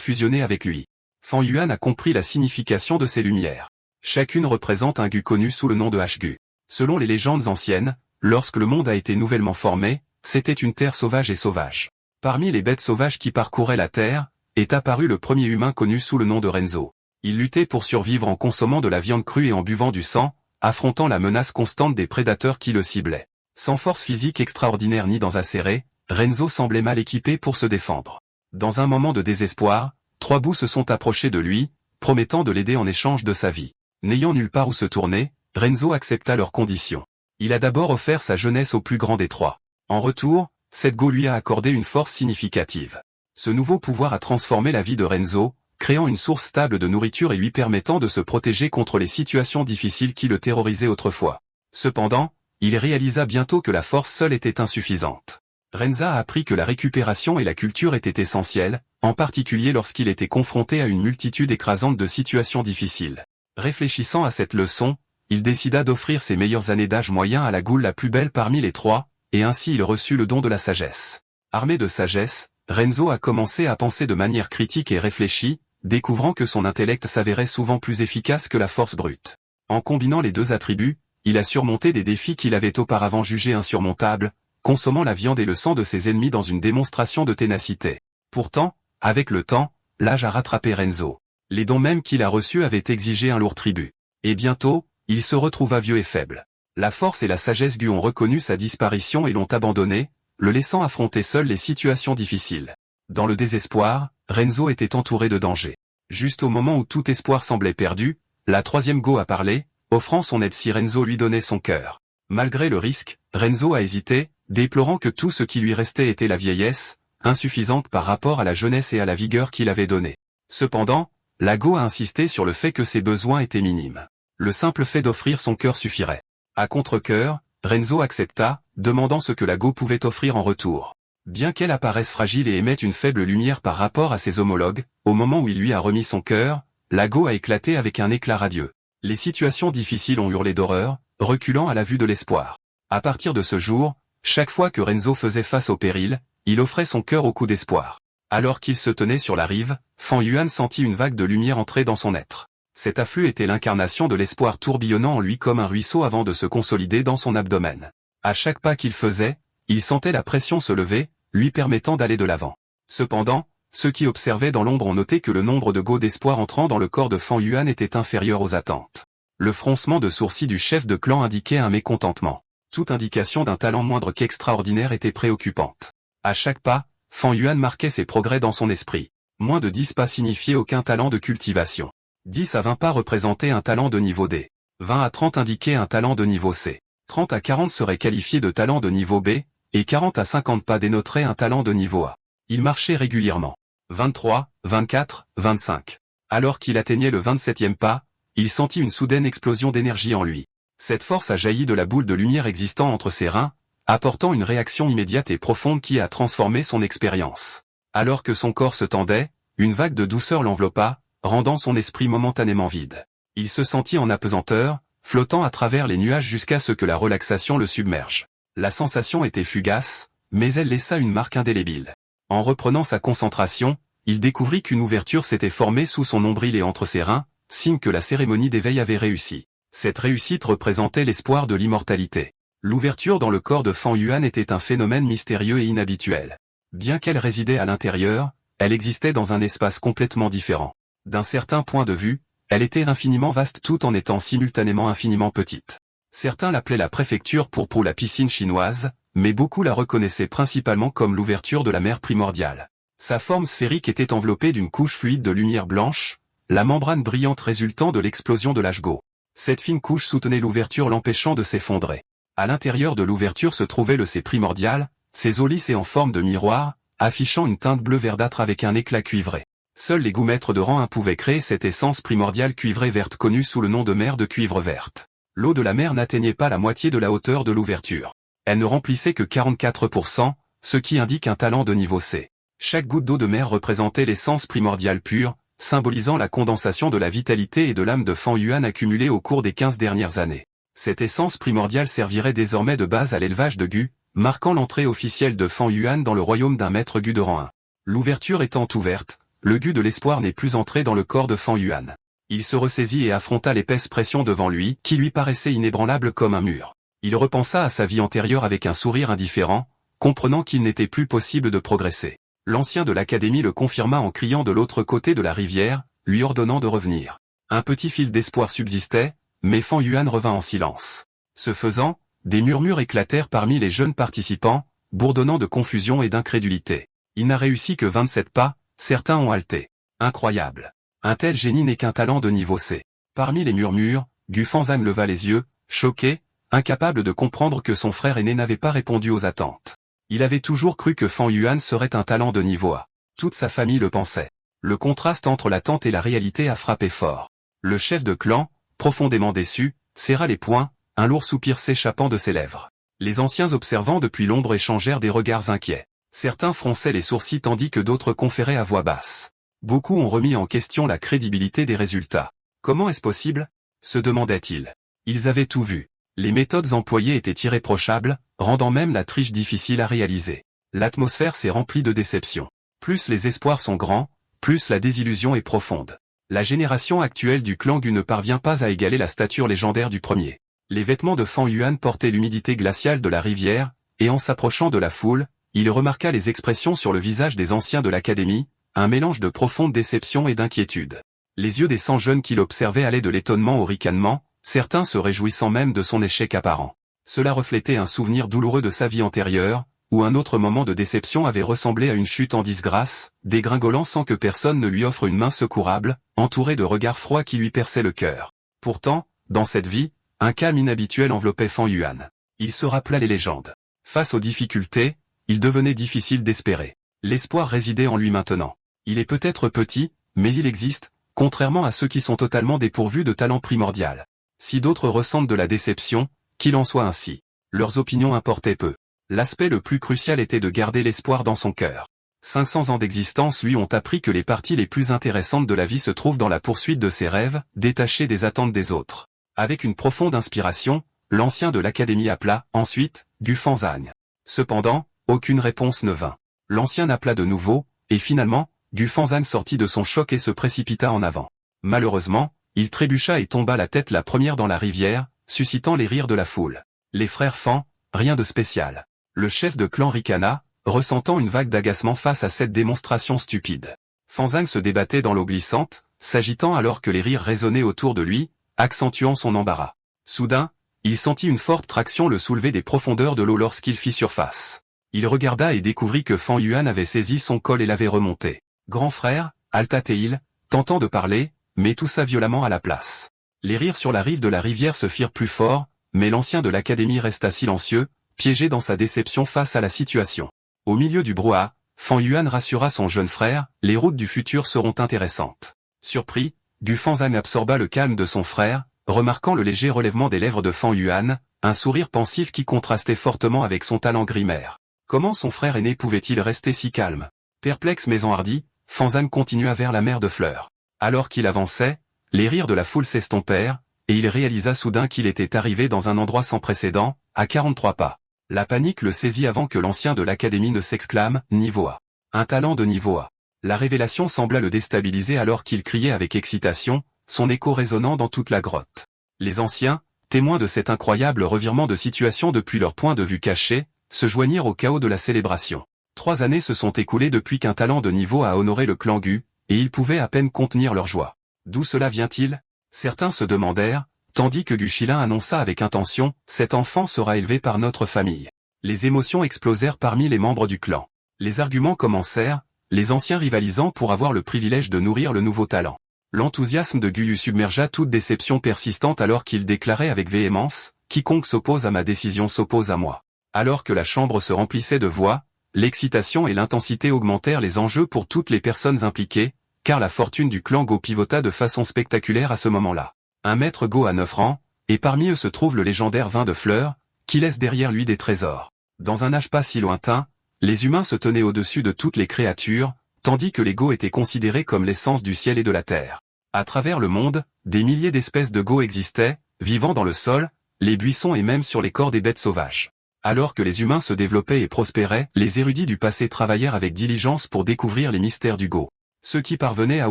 fusionner avec lui. Fan Yuan a compris la signification de ces lumières. Chacune représente un gu connu sous le nom de H-gu. Selon les légendes anciennes, lorsque le monde a été nouvellement formé, c'était une terre sauvage et sauvage. Parmi les bêtes sauvages qui parcouraient la terre, est apparu le premier humain connu sous le nom de Renzo. Il luttait pour survivre en consommant de la viande crue et en buvant du sang, affrontant la menace constante des prédateurs qui le ciblaient. Sans force physique extraordinaire ni dents acérées, Renzo semblait mal équipé pour se défendre. Dans un moment de désespoir, 3 bouts se sont approchés de lui, promettant de l'aider en échange de sa vie. N'ayant nulle part où se tourner, Renzo accepta leurs conditions. Il a d'abord offert sa jeunesse au plus grand des 3. En retour, cette go lui a accordé une force significative. Ce nouveau pouvoir a transformé la vie de Renzo, créant une source stable de nourriture et lui permettant de se protéger contre les situations difficiles qui le terrorisaient autrefois. Cependant, il réalisa bientôt que la force seule était insuffisante. Renzo a appris que la récupération et la culture étaient essentielles, en particulier lorsqu'il était confronté à une multitude écrasante de situations difficiles. Réfléchissant à cette leçon, il décida d'offrir ses meilleures années d'âge moyen à la goule la plus belle parmi les 3, et ainsi il reçut le don de la sagesse. Armé de sagesse, Renzo a commencé à penser de manière critique et réfléchie, découvrant que son intellect s'avérait souvent plus efficace que la force brute. En combinant les 2 attributs, il a surmonté des défis qu'il avait auparavant jugés insurmontables, consommant la viande et le sang de ses ennemis dans une démonstration de ténacité. Pourtant, avec le temps, l'âge a rattrapé Renzo. Les dons même qu'il a reçus avaient exigé un lourd tribut. Et bientôt, il se retrouva vieux et faible. La force et la sagesse Gu ont reconnu sa disparition et l'ont abandonné, le laissant affronter seul les situations difficiles. Dans le désespoir, Renzo était entouré de dangers. Juste au moment où tout espoir semblait perdu, la 3e go a parlé, offrant son aide si Renzo lui donnait son cœur. Malgré le risque, Renzo a hésité, déplorant que tout ce qui lui restait était la vieillesse, insuffisante par rapport à la jeunesse et à la vigueur qu'il avait donnée. Cependant, la go a insisté sur le fait que ses besoins étaient minimes. Le simple fait d'offrir son cœur suffirait. À contre-cœur, Renzo accepta, demandant ce que la go pouvait offrir en retour. Bien qu'elle apparaisse fragile et émette une faible lumière par rapport à ses homologues, au moment où il lui a remis son cœur, la go a éclaté avec un éclat radieux. Les situations difficiles ont hurlé d'horreur, reculant à la vue de l'espoir. À partir de ce jour, chaque fois que Renzo faisait face au péril, il offrait son cœur au coup d'espoir. Alors qu'il se tenait sur la rive, Fan Yuan sentit une vague de lumière entrer dans son être. Cet afflux était l'incarnation de l'espoir tourbillonnant en lui comme un ruisseau avant de se consolider dans son abdomen. À chaque pas qu'il faisait, il sentait la pression se lever, lui permettant d'aller de l'avant. Cependant, ceux qui observaient dans l'ombre ont noté que le nombre de go d'espoir entrant dans le corps de Fan Yuan était inférieur aux attentes. Le froncement de sourcils du chef de clan indiquait un mécontentement. Toute indication d'un talent moindre qu'extraordinaire était préoccupante. À chaque pas, Fan Yuan marquait ses progrès dans son esprit. Moins de 10 pas signifiaient aucun talent de cultivation. 10 à 20 pas représentaient un talent de niveau D. 20 à 30 indiquaient un talent de niveau C. 30 à 40 seraient qualifiés de talent de niveau B, et 40 à 50 pas dénoteraient un talent de niveau A. Il marchait régulièrement. 23, 24, 25. Alors qu'il atteignait le 27e pas, il sentit une soudaine explosion d'énergie en lui. Cette force a jailli de la boule de lumière existant entre ses reins, apportant une réaction immédiate et profonde qui a transformé son expérience. Alors que son corps se tendait, une vague de douceur l'enveloppa, rendant son esprit momentanément vide. Il se sentit en apesanteur, flottant à travers les nuages jusqu'à ce que la relaxation le submerge. La sensation était fugace, mais elle laissa une marque indélébile. En reprenant sa concentration, il découvrit qu'une ouverture s'était formée sous son nombril et entre ses reins, signe que la cérémonie d'éveil avait réussi. Cette réussite représentait l'espoir de l'immortalité. L'ouverture dans le corps de Fan Yuan était un phénomène mystérieux et inhabituel. Bien qu'elle résidait à l'intérieur, elle existait dans un espace complètement différent. D'un certain point de vue, elle était infiniment vaste tout en étant simultanément infiniment petite. Certains l'appelaient la préfecture pour la piscine chinoise, mais beaucoup la reconnaissaient principalement comme l'ouverture de la mer primordiale. Sa forme sphérique était enveloppée d'une couche fluide de lumière blanche, la membrane brillante résultant de l'explosion de l'H-go. Cette fine couche soutenait l'ouverture l'empêchant de s'effondrer. À l'intérieur de l'ouverture se trouvait le C primordial, ses eaux lisses et en forme de miroir, affichant une teinte bleu verdâtre avec un éclat cuivré. Seuls les goûts-maîtres de rang 1 pouvaient créer cette essence primordiale cuivrée verte connue sous le nom de mer de cuivre verte. L'eau de la mer n'atteignait pas la moitié de la hauteur de l'ouverture. Elle ne remplissait que 44%, ce qui indique un talent de niveau C. Chaque goutte d'eau de mer représentait l'essence primordiale pure, symbolisant la condensation de la vitalité et de l'âme de Fan Yuan accumulée au cours des 15 dernières années. Cette essence primordiale servirait désormais de base à l'élevage de Gu, marquant l'entrée officielle de Fan Yuan dans le royaume d'un maître Gu de rang 1. L'ouverture étant ouverte, le Gu de l'espoir n'est plus entré dans le corps de Fan Yuan. Il se ressaisit et affronta l'épaisse pression devant lui, qui lui paraissait inébranlable comme un mur. Il repensa à sa vie antérieure avec un sourire indifférent, comprenant qu'il n'était plus possible de progresser. L'ancien de l'académie le confirma en criant de l'autre côté de la rivière, lui ordonnant de revenir. Un petit fil d'espoir subsistait, mais Fan Yuan revint en silence. Ce faisant, des murmures éclatèrent parmi les jeunes participants, bourdonnant de confusion et d'incrédulité. Il n'a réussi que 27 pas, certains ont halté. Incroyable. Un tel génie n'est qu'un talent de niveau C. Parmi les murmures, Gu Fanzan leva les yeux, choqué, incapable de comprendre que son frère aîné n'avait pas répondu aux attentes. Il avait toujours cru que Fan Yuan serait un talent de niveau A. Toute sa famille le pensait. Le contraste entre l'attente et la réalité a frappé fort. Le chef de clan, profondément déçu, serra les poings, un lourd soupir s'échappant de ses lèvres. Les anciens observant depuis l'ombre échangèrent des regards inquiets. Certains fronçaient les sourcils tandis que d'autres conféraient à voix basse. Beaucoup ont remis en question la crédibilité des résultats. Comment est-ce possible? Se demandaient-ils. Ils avaient tout vu. Les méthodes employées étaient irréprochables, rendant même la triche difficile à réaliser. L'atmosphère s'est remplie de déception. Plus les espoirs sont grands, plus la désillusion est profonde. La génération actuelle du clan Gu ne parvient pas à égaler la stature légendaire du premier. Les vêtements de Fan Yuan portaient l'humidité glaciale de la rivière, et en s'approchant de la foule, il remarqua les expressions sur le visage des anciens de l'académie, un mélange de profonde déception et d'inquiétude. Les yeux des 100 jeunes qui l'observaient allaient de l'étonnement au ricanement, certains se réjouissant même de son échec apparent. Cela reflétait un souvenir douloureux de sa vie antérieure, où un autre moment de déception avait ressemblé à une chute en disgrâce, dégringolant sans que personne ne lui offre une main secourable, entouré de regards froids qui lui perçaient le cœur. Pourtant, dans cette vie, un calme inhabituel enveloppait Fan Yuan. Il se rappela les légendes. Face aux difficultés, il devenait difficile d'espérer. L'espoir résidait en lui maintenant. Il est peut-être petit, mais il existe, contrairement à ceux qui sont totalement dépourvus de talent primordial. Si d'autres ressentent de la déception, qu'il en soit ainsi. Leurs opinions importaient peu. L'aspect le plus crucial était de garder l'espoir dans son cœur. 500 ans d'existence lui ont appris que les parties les plus intéressantes de la vie se trouvent dans la poursuite de ses rêves, détachés des attentes des autres. Avec une profonde inspiration, l'ancien de l'académie appela, ensuite, Gu Fanzan. Cependant, aucune réponse ne vint. L'ancien appela de nouveau, et finalement, Gu Fanzan sortit de son choc et se précipita en avant. Malheureusement, il trébucha et tomba la tête la première dans la rivière, suscitant les rires de la foule. Les frères Fan, rien de spécial. Le chef de clan ricana, ressentant une vague d'agacement face à cette démonstration stupide. Fanzan se débattait dans l'eau glissante, s'agitant alors que les rires résonnaient autour de lui, accentuant son embarras. Soudain, il sentit une forte traction le soulever des profondeurs de l'eau lorsqu'il fit surface. Il regarda et découvrit que Fan Yuan avait saisi son col et l'avait remonté. Grand frère, halta-t-il, tentant de parler, mais toussa violemment à la place. Les rires sur la rive de la rivière se firent plus forts, mais l'ancien de l'académie resta silencieux, piégé dans sa déception face à la situation. Au milieu du brouhaha, Fan Yuan rassura son jeune frère, les routes du futur seront intéressantes. Surpris, Gu Fanzan absorba le calme de son frère, remarquant le léger relèvement des lèvres de Fan Yuan, un sourire pensif qui contrastait fortement avec son talent grimaire. Comment son frère aîné pouvait-il rester si calme? Perplexe mais enhardi, Fanzan continua vers la mer de fleurs. Alors qu'il avançait, les rires de la foule s'estompèrent, et il réalisa soudain qu'il était arrivé dans un endroit sans précédent, à 43 pas. La panique le saisit avant que l'ancien de l'académie ne s'exclame « Niveau A ». Un talent de niveau A. La révélation sembla le déstabiliser alors qu'il criait avec excitation, son écho résonnant dans toute la grotte. Les anciens, témoins de cet incroyable revirement de situation depuis leur point de vue caché, se joignirent au chaos de la célébration. 3 années se sont écoulées depuis qu'un talent de niveau a honoré le clan Gu, et ils pouvaient à peine contenir leur joie. D'où cela vient-il? Certains se demandèrent, tandis que Gu Shilin annonça avec intention, « Cet enfant sera élevé par notre famille ». Les émotions explosèrent parmi les membres du clan. Les arguments commencèrent, les anciens rivalisant pour avoir le privilège de nourrir le nouveau talent. L'enthousiasme de Gu Yu submergea toute déception persistante alors qu'il déclarait avec véhémence, « Quiconque s'oppose à ma décision s'oppose à moi ». Alors que la chambre se remplissait de voix, l'excitation et l'intensité augmentèrent les enjeux pour toutes les personnes impliquées, car la fortune du clan Go pivota de façon spectaculaire à ce moment-là. Un maître Go à 9 rangs, et parmi eux se trouve le légendaire vin de fleurs, qui laisse derrière lui des trésors. Dans un âge pas si lointain, les humains se tenaient au-dessus de toutes les créatures, tandis que les Go étaient considérés comme l'essence du ciel et de la terre. À travers le monde, des milliers d'espèces de Go existaient, vivant dans le sol, les buissons et même sur les corps des bêtes sauvages. Alors que les humains se développaient et prospéraient, les érudits du passé travaillèrent avec diligence pour découvrir les mystères du Go. Ceux qui parvenaient à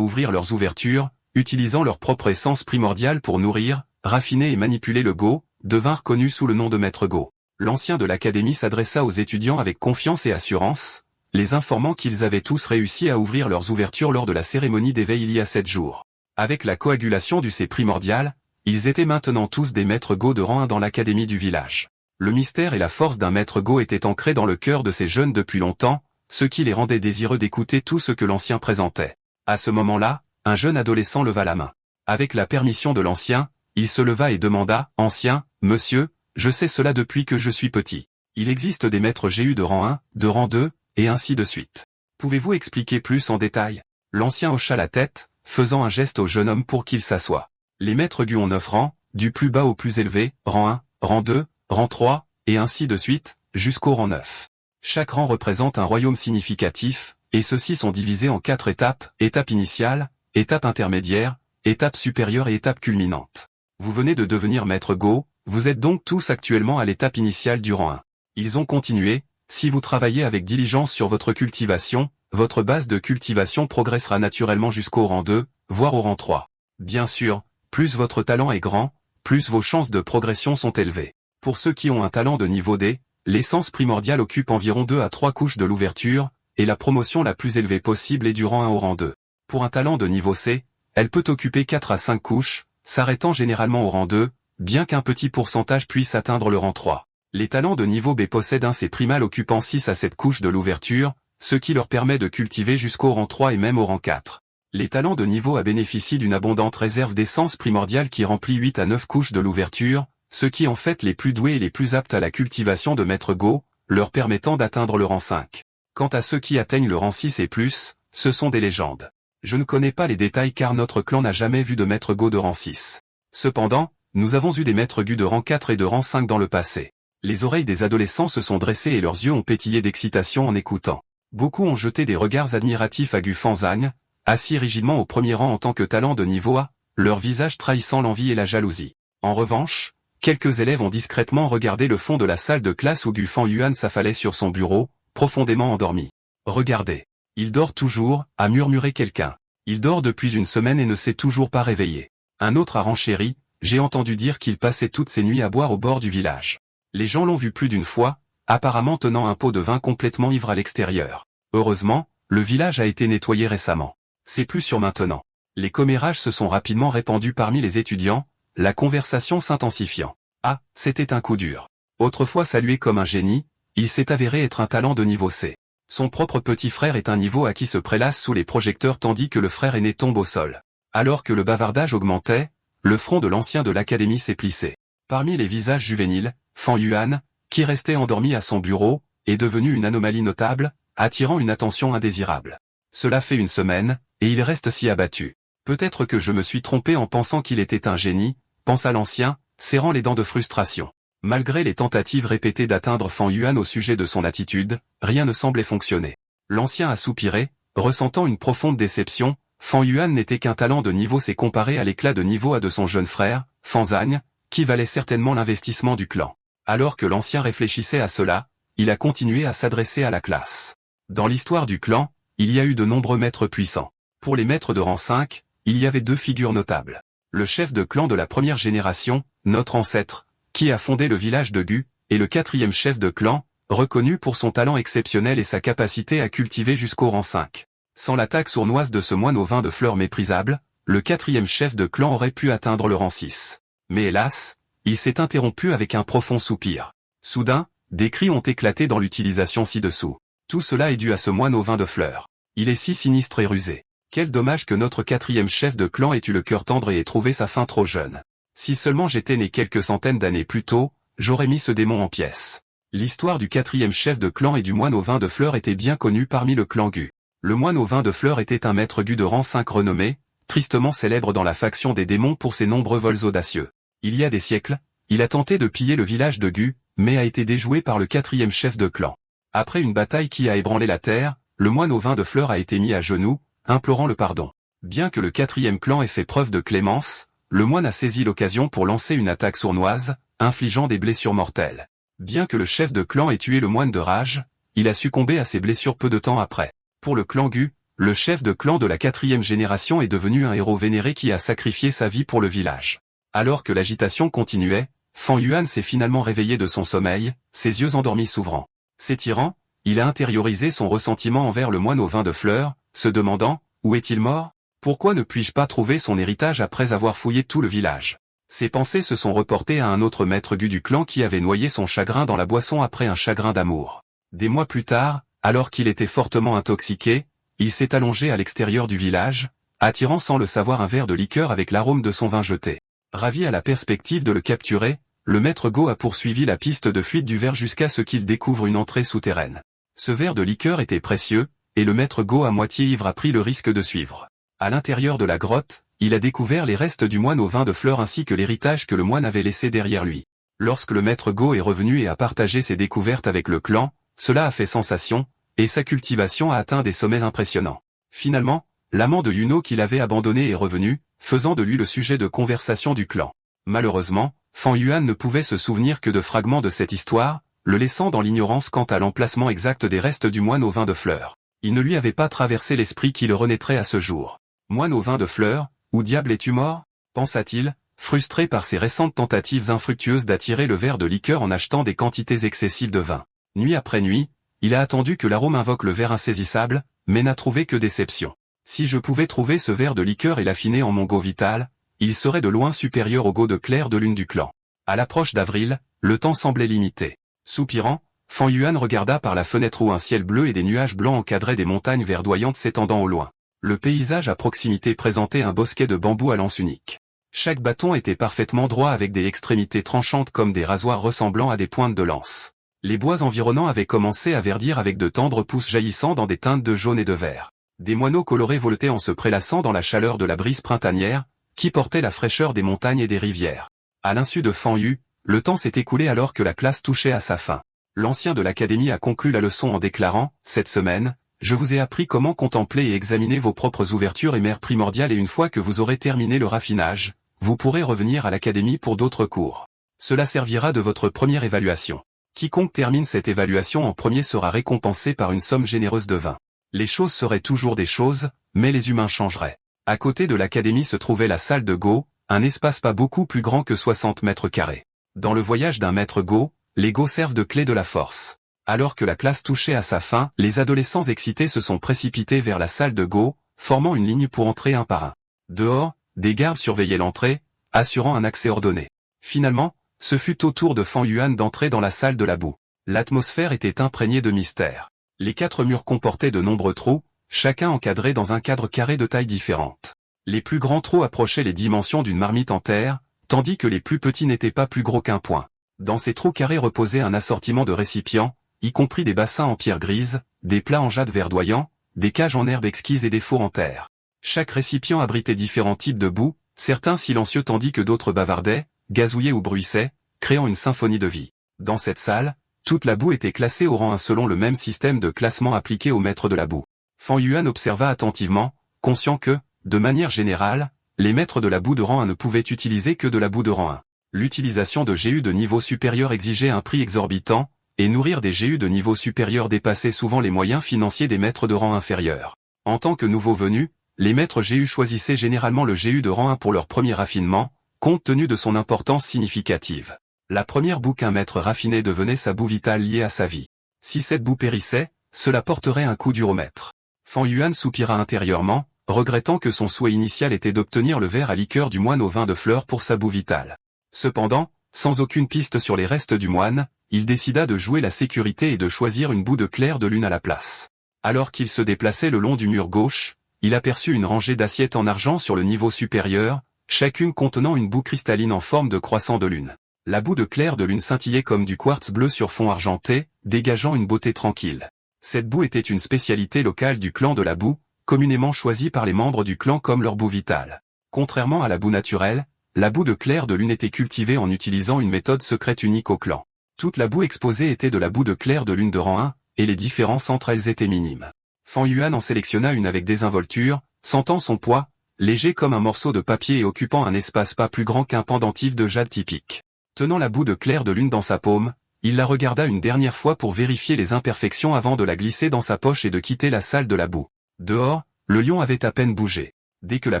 ouvrir leurs ouvertures, utilisant leur propre essence primordiale pour nourrir, raffiner et manipuler le Go, devinrent connus sous le nom de maître Go. L'ancien de l'académie s'adressa aux étudiants avec confiance et assurance, les informant qu'ils avaient tous réussi à ouvrir leurs ouvertures lors de la cérémonie d'éveil il y a 7 jours. Avec la coagulation du C primordial, ils étaient maintenant tous des maîtres Go de rang 1 dans l'académie du village. Le mystère et la force d'un maître Go étaient ancrés dans le cœur de ces jeunes depuis longtemps, ce qui les rendait désireux d'écouter tout ce que l'ancien présentait. À ce moment-là, un jeune adolescent leva la main. Avec la permission de l'ancien, il se leva et demanda, « Ancien, monsieur, je sais cela depuis que je suis petit. Il existe des maîtres GU de rang 1, de rang 2, et ainsi de suite. Pouvez-vous expliquer plus en détail ?» L'ancien hocha la tête, faisant un geste au jeune homme pour qu'il s'assoie. Les maîtres GU ont 9 rangs, du plus bas au plus élevé, rang 1, rang 2, rang 3, et ainsi de suite, jusqu'au rang 9. Chaque rang représente un royaume significatif, et ceux-ci sont divisés en 4 étapes, étape initiale, étape intermédiaire, étape supérieure et étape culminante. Vous venez de devenir maître Go, vous êtes donc tous actuellement à l'étape initiale du rang 1. Ils ont continué, si vous travaillez avec diligence sur votre cultivation, votre base de cultivation progressera naturellement jusqu'au rang 2, voire au rang 3. Bien sûr, plus votre talent est grand, plus vos chances de progression sont élevées. Pour ceux qui ont un talent de niveau D, l'essence primordiale occupe environ 2 à 3 couches de l'ouverture, et la promotion la plus élevée possible est du rang 1 au rang 2. Pour un talent de niveau C, elle peut occuper 4 à 5 couches, s'arrêtant généralement au rang 2, bien qu'un petit pourcentage puisse atteindre le rang 3. Les talents de niveau B possèdent un C primal occupant 6 à 7 couches de l'ouverture, ce qui leur permet de cultiver jusqu'au rang 3 et même au rang 4. Les talents de niveau A bénéficient d'une abondante réserve d'essence primordiale qui remplit 8 à 9 couches de l'ouverture, ce qui en fait les plus doués et les plus aptes à la cultivation de maître Go, leur permettant d'atteindre le rang 5. Quant à ceux qui atteignent le rang 6 et plus, ce sont des légendes. Je ne connais pas les détails car notre clan n'a jamais vu de maître Go de rang 6. Cependant, nous avons eu des maîtres Gu de rang 4 et de rang 5 dans le passé. Les oreilles des adolescents se sont dressées et leurs yeux ont pétillé d'excitation en écoutant. Beaucoup ont jeté des regards admiratifs à Gu Fanzang, assis rigidement au premier rang en tant que talent de niveau A, leur visage trahissant l'envie et la jalousie. En revanche, quelques élèves ont discrètement regardé le fond de la salle de classe où Gu Fanyuan s'affalait sur son bureau, profondément endormi. « Regardez. Il dort toujours », a murmuré quelqu'un. « Il dort depuis une semaine et ne s'est toujours pas réveillé. » Un autre a renchéri, « J'ai entendu dire qu'il passait toutes ses nuits à boire au bord du village. Les gens l'ont vu plus d'une fois, apparemment tenant un pot de vin complètement ivre à l'extérieur. Heureusement, le village a été nettoyé récemment. C'est plus sûr maintenant. » Les commérages se sont rapidement répandus parmi les étudiants, la conversation s'intensifiant. Ah, c'était un coup dur. Autrefois salué comme un génie, il s'est avéré être un talent de niveau C. Son propre petit frère est un niveau A qui se prélasse sous les projecteurs tandis que le frère aîné tombe au sol. Alors que le bavardage augmentait, le front de l'ancien de l'académie s'est plissé. Parmi les visages juvéniles, Fanyuan, qui restait endormi à son bureau, est devenu une anomalie notable, attirant une attention indésirable. Cela fait une semaine, et il reste si abattu. Peut-être que je me suis trompé en pensant qu'il était un génie, pensa l'ancien, serrant les dents de frustration. Malgré les tentatives répétées d'atteindre Fanyuan au sujet de son attitude, rien ne semblait fonctionner. L'ancien a soupiré, ressentant une profonde déception. Fanyuan n'était qu'un talent de niveau C comparé à l'éclat de niveau A de son jeune frère, Fanzang, qui valait certainement l'investissement du clan. Alors que l'ancien réfléchissait à cela, il a continué à s'adresser à la classe. Dans l'histoire du clan, il y a eu de nombreux maîtres puissants. Pour les maîtres de rang 5, il y avait 2 figures notables. Le chef de clan de la première génération, notre ancêtre, qui a fondé le village de Gu, et le 4e chef de clan, reconnu pour son talent exceptionnel et sa capacité à cultiver jusqu'au rang 5. Sans l'attaque sournoise de ce moine au vin de fleurs méprisable, le 4e chef de clan aurait pu atteindre le rang 6. Mais hélas, il s'est interrompu avec un profond soupir. Soudain, des cris ont éclaté dans l'utilisation ci-dessous. Tout cela est dû à ce moine au vin de fleurs. Il est si sinistre et rusé. Quel dommage que notre 4e chef de clan ait eu le cœur tendre et ait trouvé sa fin trop jeune. Si seulement j'étais né quelques centaines d'années plus tôt, j'aurais mis ce démon en pièces. L'histoire du 4e chef de clan et du moine au vin de fleurs était bien connue parmi le clan Gu. Le moine au vin de fleurs était un maître Gu de rang 5 renommé, tristement célèbre dans la faction des démons pour ses nombreux vols audacieux. Il y a des siècles, il a tenté de piller le village de Gu, mais a été déjoué par le 4e chef de clan. Après une bataille qui a ébranlé la terre, le moine au vin de fleurs a été mis à genoux, implorant le pardon. Bien que le 4e clan ait fait preuve de clémence, le moine a saisi l'occasion pour lancer une attaque sournoise, infligeant des blessures mortelles. Bien que le chef de clan ait tué le moine de rage, il a succombé à ses blessures peu de temps après. Pour le clan Gu, le chef de clan de la 4e génération est devenu un héros vénéré qui a sacrifié sa vie pour le village. Alors que l'agitation continuait, Fan Yuan s'est finalement réveillé de son sommeil, ses yeux endormis s'ouvrant. S'étirant, il a intériorisé son ressentiment envers le moine au vin de fleurs, se demandant « Où est-il mort ? Pourquoi ne puis-je pas trouver son héritage après avoir fouillé tout le village ?» Ses pensées se sont reportées à un autre maître Gu du clan qui avait noyé son chagrin dans la boisson après un chagrin d'amour. Des mois plus tard, alors qu'il était fortement intoxiqué, il s'est allongé à l'extérieur du village, attirant sans le savoir un verre de liqueur avec l'arôme de son vin jeté. Ravi à la perspective de le capturer, le maître Go a poursuivi la piste de fuite du verre jusqu'à ce qu'il découvre une entrée souterraine. Ce verre de liqueur était précieux, et le maître Go à moitié ivre a pris le risque de suivre. À l'intérieur de la grotte, il a découvert les restes du moine au vin de fleurs ainsi que l'héritage que le moine avait laissé derrière lui. Lorsque le maître Go est revenu et a partagé ses découvertes avec le clan, cela a fait sensation, et sa cultivation a atteint des sommets impressionnants. Finalement, l'amant de Yuno qu'il avait abandonné est revenu, faisant de lui le sujet de conversation du clan. Malheureusement, Fan Yuan ne pouvait se souvenir que de fragments de cette histoire, le laissant dans l'ignorance quant à l'emplacement exact des restes du moine au vin de fleurs. Il ne lui avait pas traversé l'esprit qui le renaîtrait à ce jour. Moine au vin de fleurs, où diable es-tu mort ? Pensa-t-il, frustré par ses récentes tentatives infructueuses d'attirer le verre de liqueur en achetant des quantités excessives de vin. Nuit après nuit, il a attendu que l'arôme invoque le verre insaisissable, mais n'a trouvé que déception. Si je pouvais trouver ce verre de liqueur et l'affiner en mon go vital, il serait de loin supérieur au go de clair de lune du clan. À l'approche d'avril, le temps semblait limité. Soupirant, Fan Yuan regarda par la fenêtre où un ciel bleu et des nuages blancs encadraient des montagnes verdoyantes s'étendant au loin. Le paysage à proximité présentait un bosquet de bambous à lance unique. Chaque bâton était parfaitement droit avec des extrémités tranchantes comme des rasoirs ressemblant à des pointes de lance. Les bois environnants avaient commencé à verdir avec de tendres pousses jaillissant dans des teintes de jaune et de vert. Des moineaux colorés voletaient en se prélassant dans la chaleur de la brise printanière, qui portait la fraîcheur des montagnes et des rivières. À l'insu de Fan Yu, le temps s'est écoulé alors que la classe touchait à sa fin. L'ancien de l'académie a conclu la leçon en déclarant « Cette semaine, je vous ai appris comment contempler et examiner vos propres ouvertures et mers primordiales et une fois que vous aurez terminé le raffinage, vous pourrez revenir à l'académie pour d'autres cours. Cela servira de votre première évaluation. Quiconque termine cette évaluation en premier sera récompensé par une somme généreuse de vin. Les choses seraient toujours des choses, mais les humains changeraient. » À côté de l'académie se trouvait la salle de Go, un espace pas beaucoup plus grand que 60 mètres carrés. Dans le voyage d'un maître Go, les Go servent de clé de la force. Alors que la classe touchait à sa fin, les adolescents excités se sont précipités vers la salle de Go, formant une ligne pour entrer un par un. Dehors, des gardes surveillaient l'entrée, assurant un accès ordonné. Finalement, ce fut au tour de Fan Yuan d'entrer dans la salle de la boue. L'atmosphère était imprégnée de mystère. Les 4 murs comportaient de nombreux trous, chacun encadré dans un cadre carré de tailles différentes. Les plus grands trous approchaient les dimensions d'une marmite en terre, tandis que les plus petits n'étaient pas plus gros qu'un poing. Dans ces trous carrés reposait un assortiment de récipients, y compris des bassins en pierre grise, des plats en jade verdoyant, des cages en herbe exquise et des fours en terre. Chaque récipient abritait différents types de boue, certains silencieux tandis que d'autres bavardaient, gazouillaient ou bruissaient, créant une symphonie de vie. Dans cette salle, toute la boue était classée au rang 1 selon le même système de classement appliqué aux maîtres de la boue. Fan Yuan observa attentivement, conscient que, de manière générale, les maîtres de la boue de rang 1 ne pouvaient utiliser que de la boue de rang 1. L'utilisation de GU de niveau supérieur exigeait un prix exorbitant, et nourrir des GU de niveau supérieur dépassait souvent les moyens financiers des maîtres de rang inférieur. En tant que nouveaux venus, les maîtres GU choisissaient généralement le GU de rang 1 pour leur premier raffinement, compte tenu de son importance significative. La première boue qu'un maître raffiné devenait sa boue vitale liée à sa vie. Si cette boue périssait, cela porterait un coup dur au maître. Fan Yuan soupira intérieurement, regrettant que son souhait initial était d'obtenir le verre à liqueur du moine au vin de fleurs pour sa boue vitale. Cependant, sans aucune piste sur les restes du moine, il décida de jouer la sécurité et de choisir une boue de clair de lune à la place. Alors qu'il se déplaçait le long du mur gauche, il aperçut une rangée d'assiettes en argent sur le niveau supérieur, chacune contenant une boue cristalline en forme de croissant de lune. La boue de clair de lune scintillait comme du quartz bleu sur fond argenté, dégageant une beauté tranquille. Cette boue était une spécialité locale du clan de la boue, communément choisie par les membres du clan comme leur boue vitale. Contrairement à la boue naturelle, la boue de clair de lune était cultivée en utilisant une méthode secrète unique au clan. Toute la boue exposée était de la boue de clair de lune de rang 1, et les différences entre elles étaient minimes. Fan Yuan en sélectionna une avec désinvolture, sentant son poids, léger comme un morceau de papier et occupant un espace pas plus grand qu'un pendentif de jade typique. Tenant la boue de clair de lune dans sa paume, il la regarda une dernière fois pour vérifier les imperfections avant de la glisser dans sa poche et de quitter la salle de la boue. Dehors, le lion avait à peine bougé. Dès que la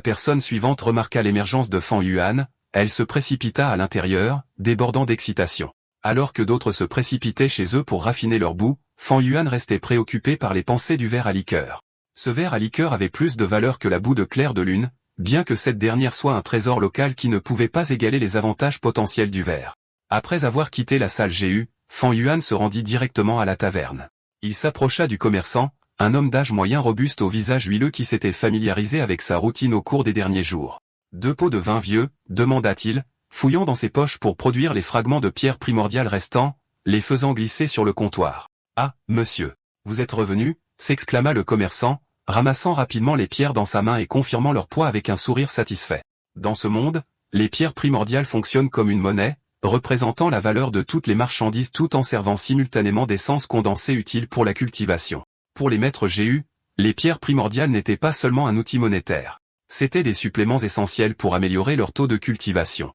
personne suivante remarqua l'émergence de Fan Yuan, elle se précipita à l'intérieur, débordant d'excitation. Alors que d'autres se précipitaient chez eux pour raffiner leur boue, Fan Yuan restait préoccupé par les pensées du verre à liqueur. Ce verre à liqueur avait plus de valeur que la boue de clair de lune, bien que cette dernière soit un trésor local qui ne pouvait pas égaler les avantages potentiels du verre. Après avoir quitté la salle GU, Fan Yuan se rendit directement à la taverne. Il s'approcha du commerçant, un homme d'âge moyen robuste au visage huileux qui s'était familiarisé avec sa routine au cours des derniers jours. 2 pots de vin vieux, demanda-t-il, fouillant dans ses poches pour produire les fragments de pierre primordiale restants, les faisant glisser sur le comptoir. « Ah, monsieur, vous êtes revenu » s'exclama le commerçant, ramassant rapidement les pierres dans sa main et confirmant leur poids avec un sourire satisfait. Dans ce monde, les pierres primordiales fonctionnent comme une monnaie, représentant la valeur de toutes les marchandises tout en servant simultanément d'essence condensée utile pour la cultivation. Pour les maîtres GU, les pierres primordiales n'étaient pas seulement un outil monétaire. C'étaient des suppléments essentiels pour améliorer leur taux de cultivation.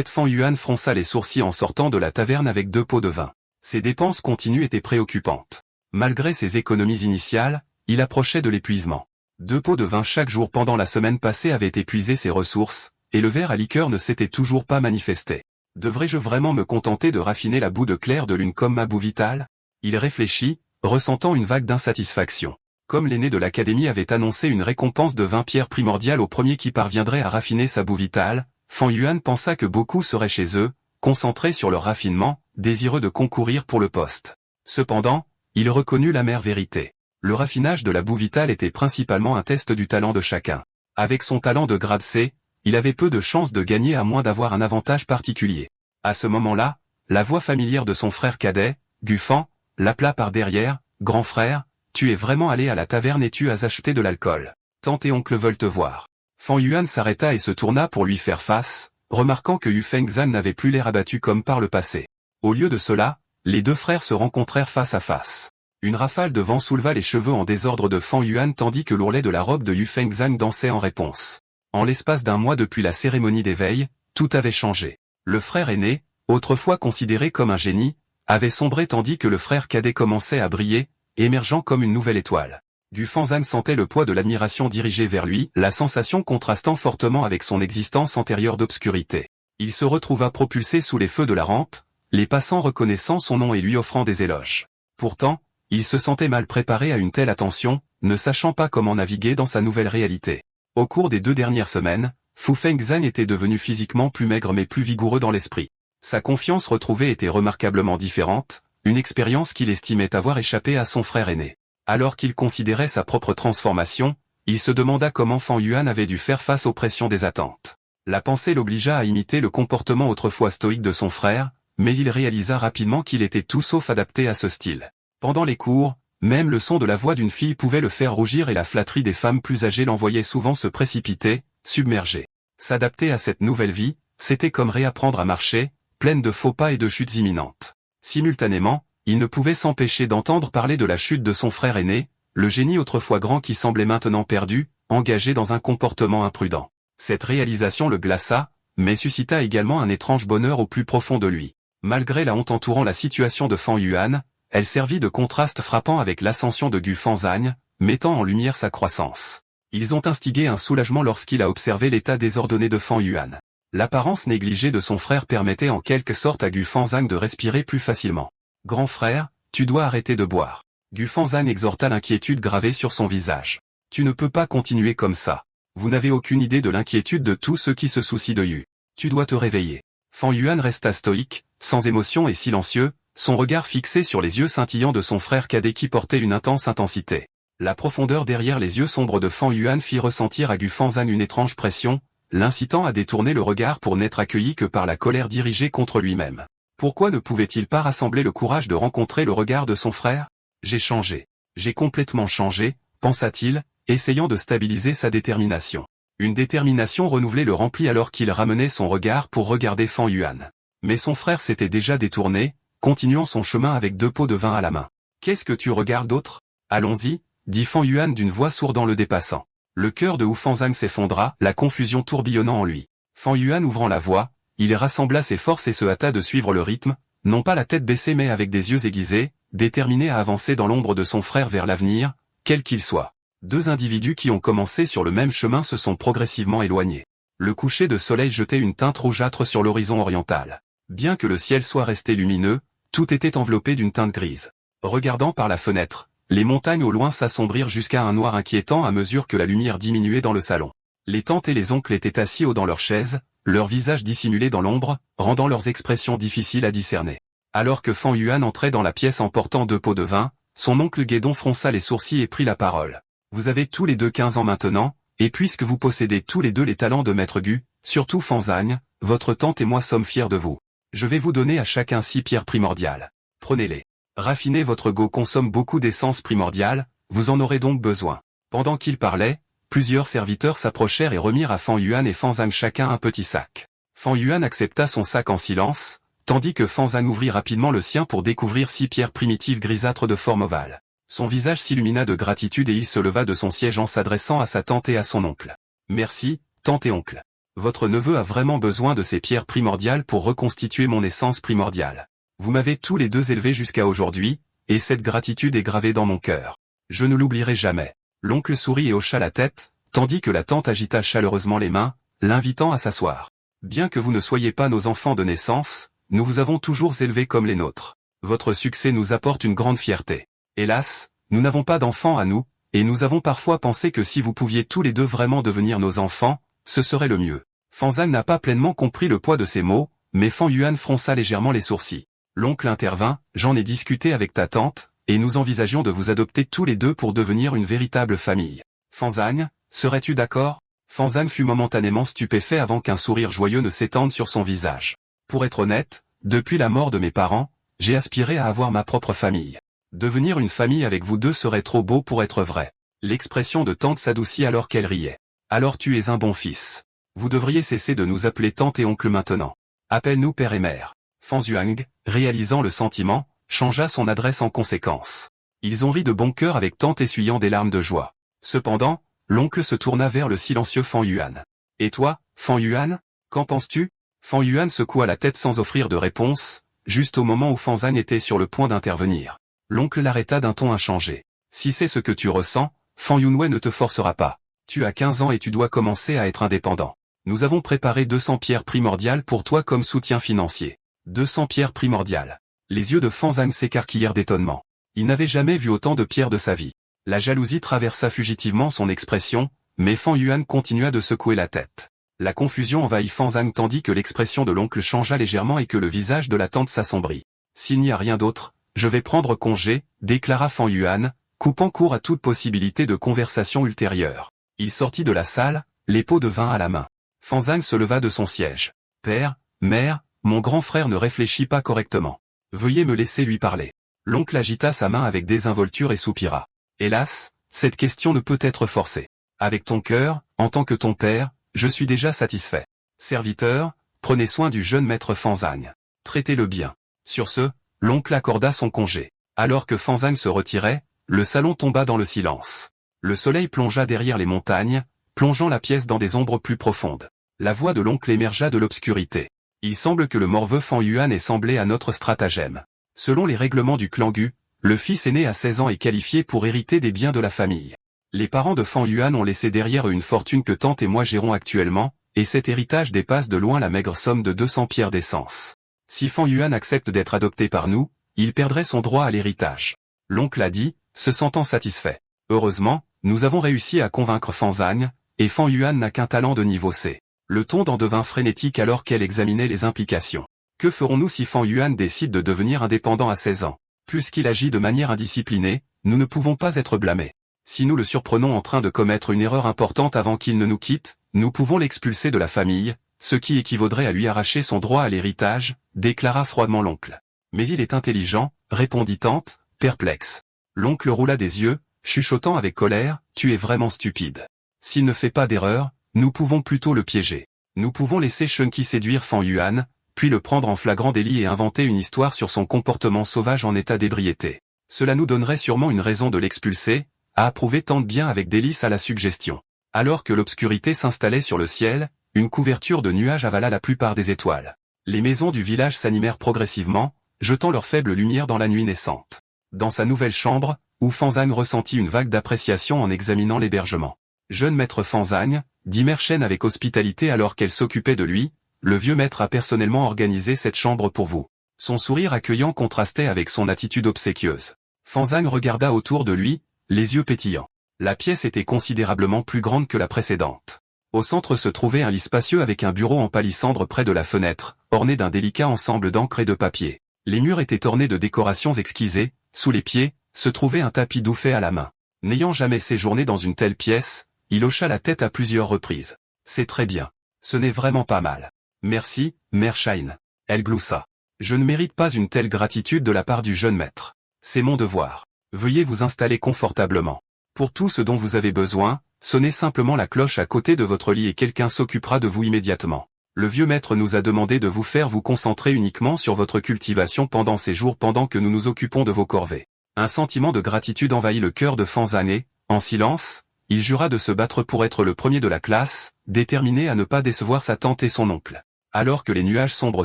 Fan Yuan fronça les sourcils en sortant de la taverne avec 2 pots de vin. Ses dépenses continues étaient préoccupantes. Malgré ses économies initiales, il approchait de l'épuisement. 2 pots de vin chaque jour pendant la semaine passée avaient épuisé ses ressources, et le verre à liqueur ne s'était toujours pas manifesté. Devrais-je vraiment me contenter de raffiner la boue de clair de lune comme ma boue vitale? Il réfléchit, ressentant une vague d'insatisfaction. Comme l'aîné de l'académie avait annoncé une récompense de 20 pierres primordiales au premier qui parviendrait à raffiner sa boue vitale, Fan Yuan pensa que beaucoup seraient chez eux, concentrés sur leur raffinement, désireux de concourir pour le poste. Cependant, il reconnut l'amère vérité. Le raffinage de la boue vitale était principalement un test du talent de chacun. Avec son talent de grade C, il avait peu de chances de gagner à moins d'avoir un avantage particulier. À ce moment-là, la voix familière de son frère cadet, Gufan, l'appela par derrière, « Grand frère, tu es vraiment allé à la taverne et tu as acheté de l'alcool. Tante et oncle veulent te voir. » Fan Yuan s'arrêta et se tourna pour lui faire face, remarquant que Yu Fengzan n'avait plus l'air abattu comme par le passé. Au lieu de cela, les 2 frères se rencontrèrent face à face. Une rafale de vent souleva les cheveux en désordre de Fan Yuan tandis que l'ourlet de la robe de Yu Fengzan dansait en réponse. En l'espace d'1 mois depuis la cérémonie d'éveil, tout avait changé. Le frère aîné, autrefois considéré comme un génie, avait sombré tandis que le frère cadet commençait à briller, émergeant comme une nouvelle étoile. Gufan sentait le poids de l'admiration dirigée vers lui, la sensation contrastant fortement avec son existence antérieure d'obscurité. Il se retrouva propulsé sous les feux de la rampe, les passants reconnaissant son nom et lui offrant des éloges. Pourtant, il se sentait mal préparé à une telle attention, ne sachant pas comment naviguer dans sa nouvelle réalité. Au cours des 2 dernières semaines, Fu Fengzan était devenu physiquement plus maigre mais plus vigoureux dans l'esprit. Sa confiance retrouvée était remarquablement différente, une expérience qu'il estimait avoir échappé à son frère aîné. Alors qu'il considérait sa propre transformation, il se demanda comment Fan Yuan avait dû faire face aux pressions des attentes. La pensée l'obligea à imiter le comportement autrefois stoïque de son frère, mais il réalisa rapidement qu'il était tout sauf adapté à ce style. Pendant les cours, même le son de la voix d'une fille pouvait le faire rougir et la flatterie des femmes plus âgées l'envoyait souvent se précipiter, submergé. S'adapter à cette nouvelle vie, c'était comme réapprendre à marcher, pleine de faux pas et de chutes imminentes. Simultanément, il ne pouvait s'empêcher d'entendre parler de la chute de son frère aîné, le génie autrefois grand qui semblait maintenant perdu, engagé dans un comportement imprudent. Cette réalisation le glaça, mais suscita également un étrange bonheur au plus profond de lui. Malgré la honte entourant la situation de Fan Yuan, elle servit de contraste frappant avec l'ascension de Gufan Zan, mettant en lumière sa croissance. Ils ont instigé un soulagement lorsqu'il a observé l'état désordonné de Fan Yuan. L'apparence négligée de son frère permettait en quelque sorte à Gufan Zan de respirer plus facilement. « Grand frère, tu dois arrêter de boire. » Gufan Zan exhorta l'inquiétude gravée sur son visage. « Tu ne peux pas continuer comme ça. Vous n'avez aucune idée de l'inquiétude de tous ceux qui se soucient de Yu. Tu dois te réveiller. » Fan Yuan resta stoïque, sans émotion et silencieux, son regard fixé sur les yeux scintillants de son frère cadet qui portait une intense intensité. La profondeur derrière les yeux sombres de Fan Yuan fit ressentir à Gufan Zan une étrange pression, l'incitant à détourner le regard pour n'être accueilli que par la colère dirigée contre lui-même. Pourquoi ne pouvait-il pas rassembler le courage de rencontrer le regard de son frère? J'ai changé. J'ai complètement changé, pensa-t-il, essayant de stabiliser sa détermination. Une détermination renouvelée le remplit alors qu'il ramenait son regard pour regarder Fan Yuan. Mais son frère s'était déjà détourné, continuant son chemin avec 2 pots de vin à la main. « Qu'est-ce que tu regardes d'autre? Allons-y, » dit Fan Yuan d'une voix sourde en le dépassant. Le cœur de Wu Fanzang s'effondra, la confusion tourbillonnant en lui. Fan Yuan ouvrant la voie, il rassembla ses forces et se hâta de suivre le rythme, non pas la tête baissée mais avec des yeux aiguisés, déterminé à avancer dans l'ombre de son frère vers l'avenir, quel qu'il soit. Deux individus qui ont commencé sur le même chemin se sont progressivement éloignés. Le coucher de soleil jetait une teinte rougeâtre sur l'horizon oriental. Bien que le ciel soit resté lumineux, tout était enveloppé d'une teinte grise. Regardant par la fenêtre, les montagnes au loin s'assombrirent jusqu'à un noir inquiétant à mesure que la lumière diminuait dans le salon. Les tantes et les oncles étaient assis haut dans leurs chaises, leurs visages dissimulés dans l'ombre, rendant leurs expressions difficiles à discerner. Alors que Fan Yuan entrait dans la pièce en portant 2 pots de vin, son oncle Guédon fronça les sourcils et prit la parole. Vous avez tous les deux 15 ans maintenant, et puisque vous possédez tous les deux les talents de Maître Gu, surtout Fanzang, votre tante et moi sommes fiers de vous. Je vais vous donner à chacun 6 pierres primordiales. Prenez-les. Raffinez votre go consomme beaucoup d'essence primordiale, vous en aurez donc besoin. Pendant qu'il parlait, plusieurs serviteurs s'approchèrent et remirent à Fan Yuan et Fanzang chacun un petit sac. Fan Yuan accepta son sac en silence, tandis que Fanzang ouvrit rapidement le sien pour découvrir 6 pierres primitives grisâtres de forme ovale. Son visage s'illumina de gratitude et il se leva de son siège en s'adressant à sa tante et à son oncle. Merci, tante et oncle. Votre neveu a vraiment besoin de ces pierres primordiales pour reconstituer mon essence primordiale. Vous m'avez tous les deux élevé jusqu'à aujourd'hui, et cette gratitude est gravée dans mon cœur. Je ne l'oublierai jamais. L'oncle sourit et hocha la tête, tandis que la tante agita chaleureusement les mains, l'invitant à s'asseoir. Bien que vous ne soyez pas nos enfants de naissance, nous vous avons toujours élevés comme les nôtres. Votre succès nous apporte une grande fierté. Hélas, nous n'avons pas d'enfants à nous, et nous avons parfois pensé que si vous pouviez tous les deux vraiment devenir nos enfants, ce serait le mieux. Fanzang n'a pas pleinement compris le poids de ces mots, mais Fan Yuan fronça légèrement les sourcils. L'oncle intervint, j'en ai discuté avec ta tante, et nous envisagions de vous adopter tous les deux pour devenir une véritable famille. Fanzang, serais-tu d'accord? Fanzang fut momentanément stupéfait avant qu'un sourire joyeux ne s'étende sur son visage. Pour être honnête, depuis la mort de mes parents, j'ai aspiré à avoir ma propre famille. Devenir une famille avec vous deux serait trop beau pour être vrai. L'expression de tante s'adoucit alors qu'elle riait. Alors tu es un bon fils. Vous devriez cesser de nous appeler tante et oncle maintenant. Appelle-nous père et mère. Fanzang, réalisant le sentiment, changea son adresse en conséquence. Ils ont ri de bon cœur avec tante essuyant des larmes de joie. Cependant, l'oncle se tourna vers le silencieux Fan Yuan. Et toi, Fan Yuan, qu'en penses-tu? Fan Yuan secoua la tête sans offrir de réponse, juste au moment où Fanzang était sur le point d'intervenir. L'oncle l'arrêta d'un ton inchangé. Si c'est ce que tu ressens, Fan Yuan ne te forcera pas. Tu as 15 ans et tu dois commencer à être indépendant. Nous avons préparé 200 pierres primordiales pour toi comme soutien financier. 200 pierres primordiales. Les yeux de Fanzang s'écarquillèrent d'étonnement. Il n'avait jamais vu autant de pierres de sa vie. La jalousie traversa fugitivement son expression, mais Fan Yuan continua de secouer la tête. La confusion envahit Fanzang tandis que l'expression de l'oncle changea légèrement et que le visage de la tante s'assombrit. S'il n'y a rien d'autre, je vais prendre congé, déclara Fan Yuan, coupant court à toute possibilité de conversation ultérieure. Il sortit de la salle, les pots de vin à la main. Fanzang se leva de son siège. Père, mère, mon grand frère ne réfléchit pas correctement. Veuillez me laisser lui parler. L'oncle agita sa main avec désinvolture et soupira. Hélas, cette question ne peut être forcée. Avec ton cœur, en tant que ton père, je suis déjà satisfait. Serviteur, prenez soin du jeune maître Fanzang. Traitez-le bien. Sur ce, l'oncle accorda son congé. Alors que Fanzang se retirait, le salon tomba dans le silence. Le soleil plongea derrière les montagnes, plongeant la pièce dans des ombres plus profondes. La voix de l'oncle émergea de l'obscurité. Il semble que le morveux Fan Yuan ait semblé à notre stratagème. Selon les règlements du clan Gu, le fils aîné à 16 ans est qualifié pour hériter des biens de la famille. Les parents de Fan Yuan ont laissé derrière eux une fortune que tante et moi gérons actuellement, et cet héritage dépasse de loin la maigre somme de 200 pierres d'essence. Si Fan Yuan accepte d'être adopté par nous, il perdrait son droit à l'héritage. L'oncle a dit, se sentant satisfait. Heureusement, nous avons réussi à convaincre Fanzang, et Fan Yuan n'a qu'un talent de niveau C. Le ton en devint frénétique alors qu'elle examinait les implications. Que ferons-nous si Fan Yuan décide de devenir indépendant à 16 ans? Puisqu'il agit de manière indisciplinée, nous ne pouvons pas être blâmés. Si nous le surprenons en train de commettre une erreur importante avant qu'il ne nous quitte, nous pouvons l'expulser de la famille, ce qui équivaudrait à lui arracher son droit à l'héritage, déclara froidement l'oncle. Mais il est intelligent, répondit tante, perplexe. L'oncle roula des yeux, chuchotant avec colère, tu es vraiment stupide. S'il ne fait pas d'erreur, nous pouvons plutôt le piéger. Nous pouvons laisser Chunky séduire Fan Yuan, puis le prendre en flagrant délit et inventer une histoire sur son comportement sauvage en état d'ébriété. Cela nous donnerait sûrement une raison de l'expulser, a approuvé tante bien avec délice à la suggestion. Alors que l'obscurité s'installait sur le ciel, une couverture de nuages avala la plupart des étoiles. Les maisons du village s'animèrent progressivement, jetant leur faible lumière dans la nuit naissante. Dans sa nouvelle chambre, Wu Fanzang ressentit une vague d'appréciation en examinant l'hébergement. « Jeune maître Fanzang », dit Mère Chen avec hospitalité alors qu'elle s'occupait de lui, « le vieux maître a personnellement organisé cette chambre pour vous. » Son sourire accueillant contrastait avec son attitude obséquieuse. Fanzang regarda autour de lui, les yeux pétillants. La pièce était considérablement plus grande que la précédente. Au centre se trouvait un lit spacieux avec un bureau en palissandre près de la fenêtre, orné d'un délicat ensemble d'encre et de papier. Les murs étaient ornés de décorations exquisées, sous les pieds, se trouvait un tapis doux fait à la main. N'ayant jamais séjourné dans une telle pièce, il hocha la tête à plusieurs reprises. « C'est très bien. Ce n'est vraiment pas mal. Merci, Mère Chen. » Elle gloussa. « Je ne mérite pas une telle gratitude de la part du jeune maître. C'est mon devoir. Veuillez vous installer confortablement. Pour tout ce dont vous avez besoin, sonnez simplement la cloche à côté de votre lit et quelqu'un s'occupera de vous immédiatement. Le vieux maître nous a demandé de vous faire vous concentrer uniquement sur votre cultivation pendant ces jours pendant que nous nous occupons de vos corvées. » Un sentiment de gratitude envahit le cœur de Fanzang et, en silence, il jura de se battre pour être le premier de la classe, déterminé à ne pas décevoir sa tante et son oncle. Alors que les nuages sombres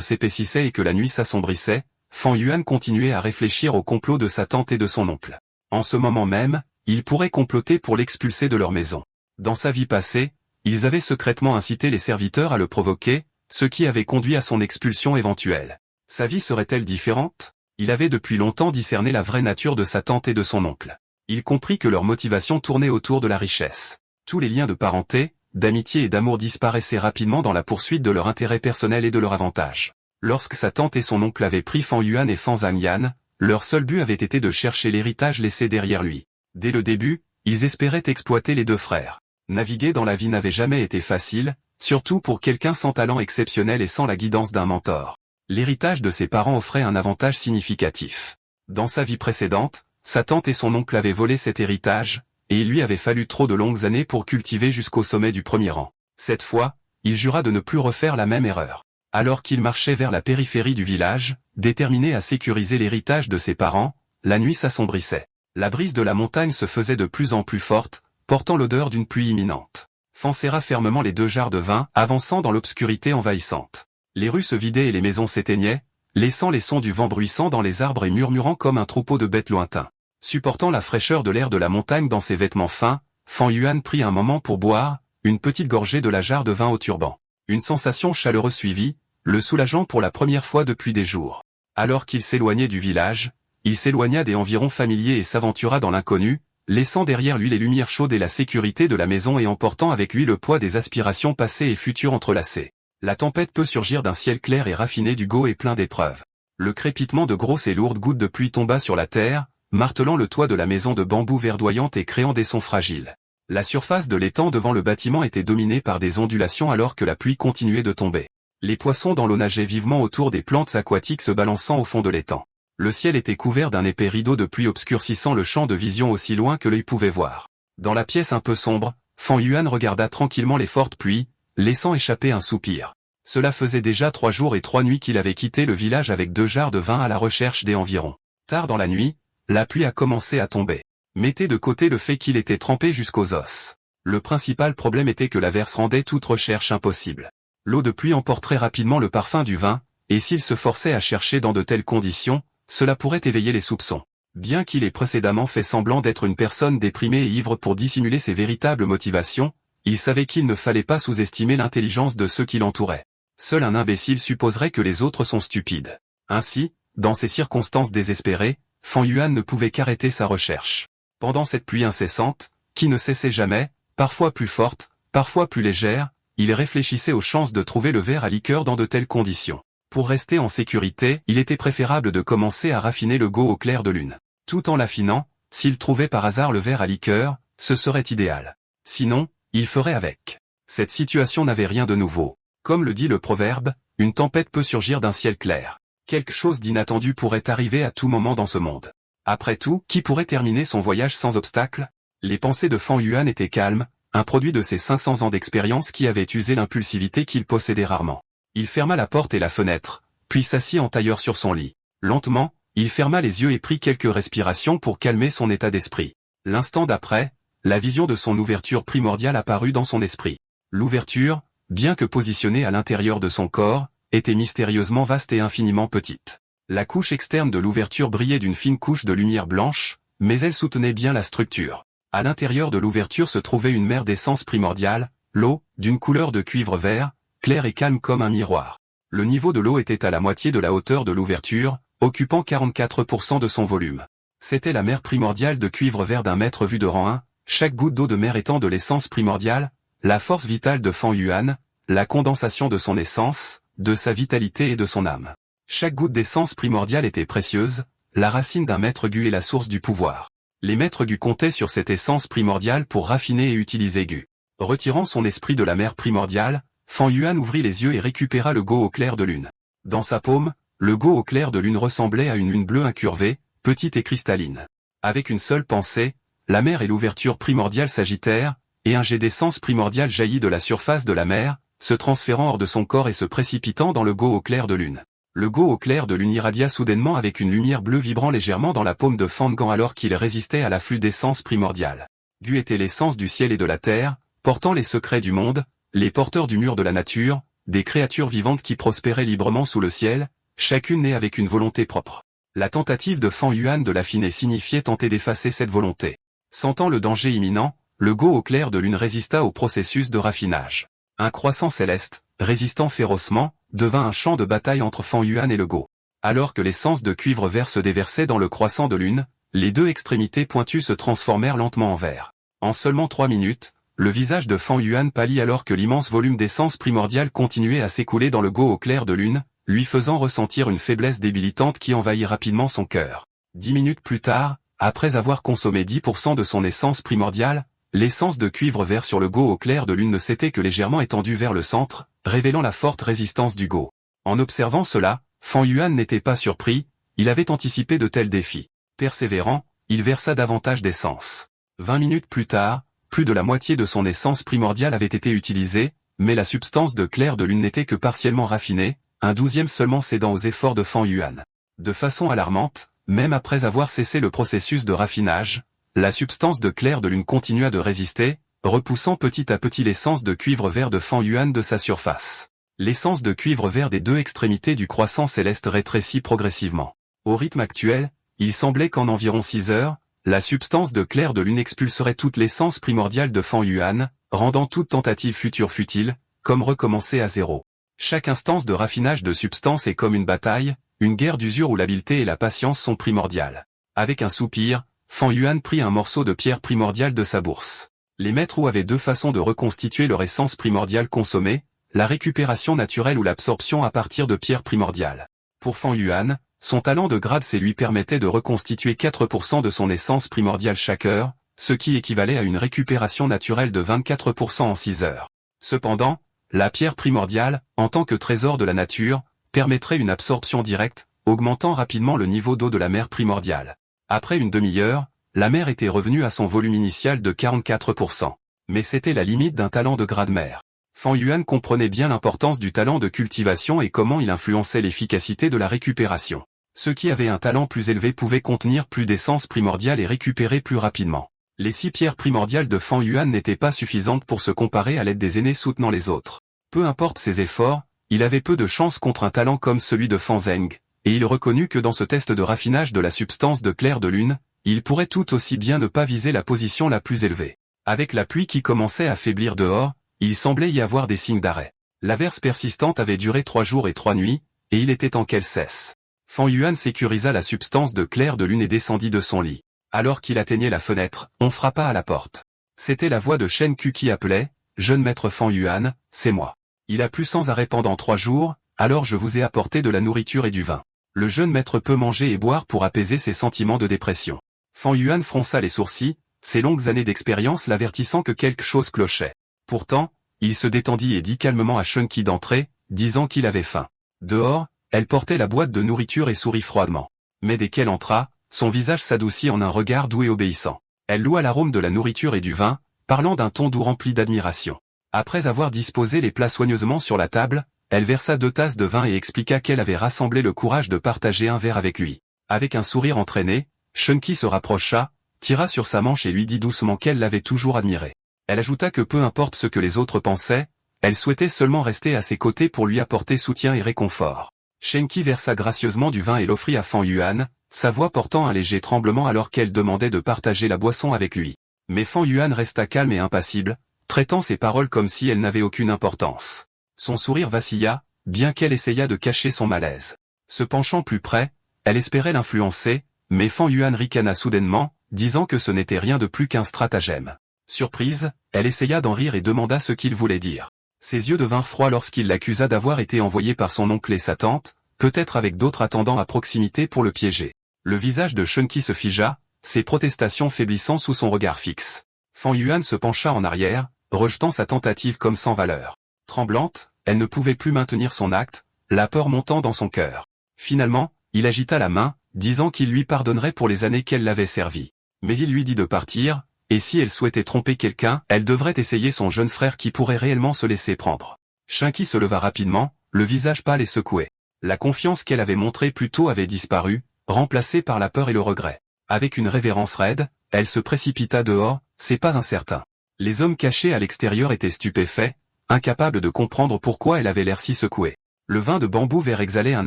s'épaississaient et que la nuit s'assombrissait, Fan Yuan continuait à réfléchir au complot de sa tante et de son oncle. En ce moment même, ils pourraient comploter pour l'expulser de leur maison. Dans sa vie passée, ils avaient secrètement incité les serviteurs à le provoquer, ce qui avait conduit à son expulsion éventuelle. Sa vie serait-elle différente? Il avait depuis longtemps discerné la vraie nature de sa tante et de son oncle. Il comprit que leur motivation tournait autour de la richesse. Tous les liens de parenté, d'amitié et d'amour disparaissaient rapidement dans la poursuite de leur intérêt personnel et de leur avantage. Lorsque sa tante et son oncle avaient pris Fan Yuan et Fanzang Yan, leur seul but avait été de chercher l'héritage laissé derrière lui. Dès le début, ils espéraient exploiter les deux frères. Naviguer dans la vie n'avait jamais été facile, surtout pour quelqu'un sans talent exceptionnel et sans la guidance d'un mentor. L'héritage de ses parents offrait un avantage significatif. Dans sa vie précédente, sa tante et son oncle avaient volé cet héritage, et il lui avait fallu trop de longues années pour cultiver jusqu'au sommet du premier rang. Cette fois, il jura de ne plus refaire la même erreur. Alors qu'il marchait vers la périphérie du village, déterminé à sécuriser l'héritage de ses parents, la nuit s'assombrissait. La brise de la montagne se faisait de plus en plus forte, portant l'odeur d'une pluie imminente. Fan serra fermement les deux jarres de vin, avançant dans l'obscurité envahissante. Les rues se vidaient et les maisons s'éteignaient, laissant les sons du vent bruissant dans les arbres et murmurant comme un troupeau de bêtes lointains. Supportant la fraîcheur de l'air de la montagne dans ses vêtements fins, Fan Yuan prit un moment pour boire, une petite gorgée de la jarre de vin au turban. Une sensation chaleureuse suivit, le soulageant pour la première fois depuis des jours. Alors qu'il s'éloignait du village, il s'éloigna des environs familiers et s'aventura dans l'inconnu, laissant derrière lui les lumières chaudes et la sécurité de la maison et emportant avec lui le poids des aspirations passées et futures entrelacées. La tempête peut surgir d'un ciel clair et raffiné d'Hugo et plein d'épreuves. Le crépitement de grosses et lourdes gouttes de pluie tomba sur la terre, martelant le toit de la maison de bambou verdoyante et créant des sons fragiles. La surface de l'étang devant le bâtiment était dominée par des ondulations alors que la pluie continuait de tomber. Les poissons dans l'eau nageaient vivement autour des plantes aquatiques se balançant au fond de l'étang. Le ciel était couvert d'un épais rideau de pluie obscurcissant le champ de vision aussi loin que l'œil pouvait voir. Dans la pièce un peu sombre, Fan Yuan regarda tranquillement les fortes pluies, laissant échapper un soupir. Cela faisait déjà 3 jours et 3 nuits qu'il avait quitté le village avec 2 jarres de vin à la recherche des environs. Tard dans la nuit, la pluie a commencé à tomber. Mettez de côté le fait qu'il était trempé jusqu'aux os. Le principal problème était que l'averse rendait toute recherche impossible. L'eau de pluie emporterait rapidement le parfum du vin, et s'il se forçait à chercher dans de telles conditions, cela pourrait éveiller les soupçons. Bien qu'il ait précédemment fait semblant d'être une personne déprimée et ivre pour dissimuler ses véritables motivations, il savait qu'il ne fallait pas sous-estimer l'intelligence de ceux qui l'entouraient. Seul un imbécile supposerait que les autres sont stupides. Ainsi, dans ces circonstances désespérées, Fan Yuan ne pouvait qu'arrêter sa recherche. Pendant cette pluie incessante, qui ne cessait jamais, parfois plus forte, parfois plus légère, il réfléchissait aux chances de trouver le verre à liqueur dans de telles conditions. Pour rester en sécurité, il était préférable de commencer à raffiner le go au clair de lune. Tout en l'affinant, s'il trouvait par hasard le verre à liqueur, ce serait idéal. Sinon, il ferait avec. Cette situation n'avait rien de nouveau. Comme le dit le proverbe, une tempête peut surgir d'un ciel clair. Quelque chose d'inattendu pourrait arriver à tout moment dans ce monde. Après tout, qui pourrait terminer son voyage sans obstacle? Les pensées de Fan Yuan étaient calmes, un produit de ses 500 ans d'expérience qui avait usé l'impulsivité qu'il possédait rarement. Il ferma la porte et la fenêtre, puis s'assit en tailleur sur son lit. Lentement, il ferma les yeux et prit quelques respirations pour calmer son état d'esprit. L'instant d'après, la vision de son ouverture primordiale apparut dans son esprit. L'ouverture, bien que positionnée à l'intérieur de son corps, était mystérieusement vaste et infiniment petite. La couche externe de l'ouverture brillait d'une fine couche de lumière blanche, mais elle soutenait bien la structure. À l'intérieur de l'ouverture se trouvait une mer d'essence primordiale, l'eau, d'une couleur de cuivre vert, claire et calme comme un miroir. Le niveau de l'eau était à la moitié de la hauteur de l'ouverture, occupant 44% de son volume. C'était la mer primordiale de cuivre vert d'un mètre vue de rang 1, chaque goutte d'eau de mer étant de l'essence primordiale, la force vitale de Fan Yuan, la condensation de son essence, de sa vitalité et de son âme. Chaque goutte d'essence primordiale était précieuse, la racine d'un maître Gu est la source du pouvoir. Les maîtres Gu comptaient sur cette essence primordiale pour raffiner et utiliser Gu. Retirant son esprit de la mer primordiale, Fan Yuan ouvrit les yeux et récupéra le Go au clair de lune. Dans sa paume, le Go au clair de lune ressemblait à une lune bleue incurvée, petite et cristalline. Avec une seule pensée, la mer et l'ouverture primordiale s'agitèrent, et un jet d'essence primordiale jaillit de la surface de la mer, se transférant hors de son corps et se précipitant dans le Go au clair de lune. Le Go au clair de lune irradia soudainement avec une lumière bleue vibrant légèrement dans la paume de Fan Gan alors qu'il résistait à l'afflux d'essence primordiale. Gu était l'essence du ciel et de la terre, portant les secrets du monde, les porteurs du mur de la nature, des créatures vivantes qui prospéraient librement sous le ciel, chacune née avec une volonté propre. La tentative de Fan Yuan de l'affiner signifiait tenter d'effacer cette volonté. Sentant le danger imminent, le Go au clair de lune résista au processus de raffinage. Un croissant céleste, résistant férocement, devint un champ de bataille entre Fan Yuan et le Go. Alors que l'essence de cuivre vert se déversait dans le croissant de lune, les deux extrémités pointues se transformèrent lentement en vert. En seulement 3 minutes, le visage de Fan Yuan pâlit alors que l'immense volume d'essence primordiale continuait à s'écouler dans le Go au clair de lune, lui faisant ressentir une faiblesse débilitante qui envahit rapidement son cœur. 10 minutes plus tard, après avoir consommé 10% de son essence primordiale, l'essence de cuivre vert sur le Go au clair de lune ne s'était que légèrement étendue vers le centre, révélant la forte résistance du Go. En observant cela, Fan Yuan n'était pas surpris, il avait anticipé de tels défis. Persévérant, il versa davantage d'essence. 20 minutes plus tard, plus de la moitié de son essence primordiale avait été utilisée, mais la substance de clair de lune n'était que partiellement raffinée, un 12e seulement cédant aux efforts de Fan Yuan. De façon alarmante, même après avoir cessé le processus de raffinage, la substance de clair de lune continua de résister, repoussant petit à petit l'essence de cuivre vert de Fan Yuan de sa surface. L'essence de cuivre vert des deux extrémités du croissant céleste rétrécit progressivement. Au rythme actuel, il semblait qu'en environ 6 heures, la substance de clair de lune expulserait toute l'essence primordiale de Fan Yuan, rendant toute tentative future futile, comme recommencer à zéro. Chaque instance de raffinage de substance est comme une bataille, une guerre d'usure où l'habileté et la patience sont primordiales. Avec un soupir, Fan Yuan prit un morceau de pierre primordiale de sa bourse. Les maîtres Wu avaient deux façons de reconstituer leur essence primordiale consommée, la récupération naturelle ou l'absorption à partir de pierres primordiales. Pour Fan Yuan, son talent de grade C lui permettait de reconstituer 4% de son essence primordiale chaque heure, ce qui équivalait à une récupération naturelle de 24% en 6 heures. Cependant, la pierre primordiale, en tant que trésor de la nature, permettrait une absorption directe, augmentant rapidement le niveau d'eau de la mer primordiale. Après une demi-heure, la mer était revenue à son volume initial de 44%. Mais c'était la limite d'un talent de grade mer. Fan Yuan comprenait bien l'importance du talent de cultivation et comment il influençait l'efficacité de la récupération. Ceux qui avaient un talent plus élevé pouvaient contenir plus d'essence primordiale et récupérer plus rapidement. Les 6 pierres primordiales de Fan Yuan n'étaient pas suffisantes pour se comparer à l'aide des aînés soutenant les autres. Peu importe ses efforts, il avait peu de chance contre un talent comme celui de Fan Zeng, et il reconnut que dans ce test de raffinage de la substance de clair de lune, il pourrait tout aussi bien ne pas viser la position la plus élevée. Avec la pluie qui commençait à faiblir dehors, il semblait y avoir des signes d'arrêt. L'averse persistante avait duré 3 jours et 3 nuits, et il était en qu'elle cesse. Fan Yuan sécurisa la substance de clair de lune et descendit de son lit. Alors qu'il atteignait la fenêtre, on frappa à la porte. C'était la voix de Shen Ku qui appelait, « Jeune maître Fan Yuan, c'est moi. Il a plu sans arrêt pendant 3 jours, alors je vous ai apporté de la nourriture et du vin. Le jeune maître peut manger et boire pour apaiser ses sentiments de dépression. » Fan Yuan fronça les sourcils, ses longues années d'expérience l'avertissant que quelque chose clochait. Pourtant, il se détendit et dit calmement à Shen Ki d'entrer, disant qu'il avait faim. Dehors, elle portait la boîte de nourriture et sourit froidement. Mais dès qu'elle entra, son visage s'adoucit en un regard doux et obéissant. Elle loua l'arôme de la nourriture et du vin, parlant d'un ton doux rempli d'admiration. Après avoir disposé les plats soigneusement sur la table, elle versa 2 tasses de vin et expliqua qu'elle avait rassemblé le courage de partager un verre avec lui. Avec un sourire entraîné, Shen Ki se rapprocha, tira sur sa manche et lui dit doucement qu'elle l'avait toujours admiré. Elle ajouta que peu importe ce que les autres pensaient, elle souhaitait seulement rester à ses côtés pour lui apporter soutien et réconfort. Shenki versa gracieusement du vin et l'offrit à Fan Yuan, sa voix portant un léger tremblement alors qu'elle demandait de partager la boisson avec lui. Mais Fan Yuan resta calme et impassible, traitant ses paroles comme si elles n'avaient aucune importance. Son sourire vacilla, bien qu'elle essaya de cacher son malaise. Se penchant plus près, elle espérait l'influencer, mais Fan Yuan ricana soudainement, disant que ce n'était rien de plus qu'un stratagème. Surprise, elle essaya d'en rire et demanda ce qu'il voulait dire. Ses yeux devinrent froids lorsqu'il l'accusa d'avoir été envoyé par son oncle et sa tante, peut-être avec d'autres attendants à proximité pour le piéger. Le visage de Shenki se figea, ses protestations faiblissant sous son regard fixe. Fan Yuan se pencha en arrière, rejetant sa tentative comme sans valeur. Tremblante, elle ne pouvait plus maintenir son acte, la peur montant dans son cœur. Finalement, il agita la main, disant qu'il lui pardonnerait pour les années qu'elle l'avait servi. Mais il lui dit de partir, et si elle souhaitait tromper quelqu'un, elle devrait essayer son jeune frère qui pourrait réellement se laisser prendre. Shenki se leva rapidement, le visage pâle et secoué. La confiance qu'elle avait montrée plus tôt avait disparu, remplacée par la peur et le regret. Avec une révérence raide, elle se précipita dehors, c'est pas incertain. Les hommes cachés à l'extérieur étaient stupéfaits, incapables de comprendre pourquoi elle avait l'air si secouée. Le vin de bambou vert exhalait un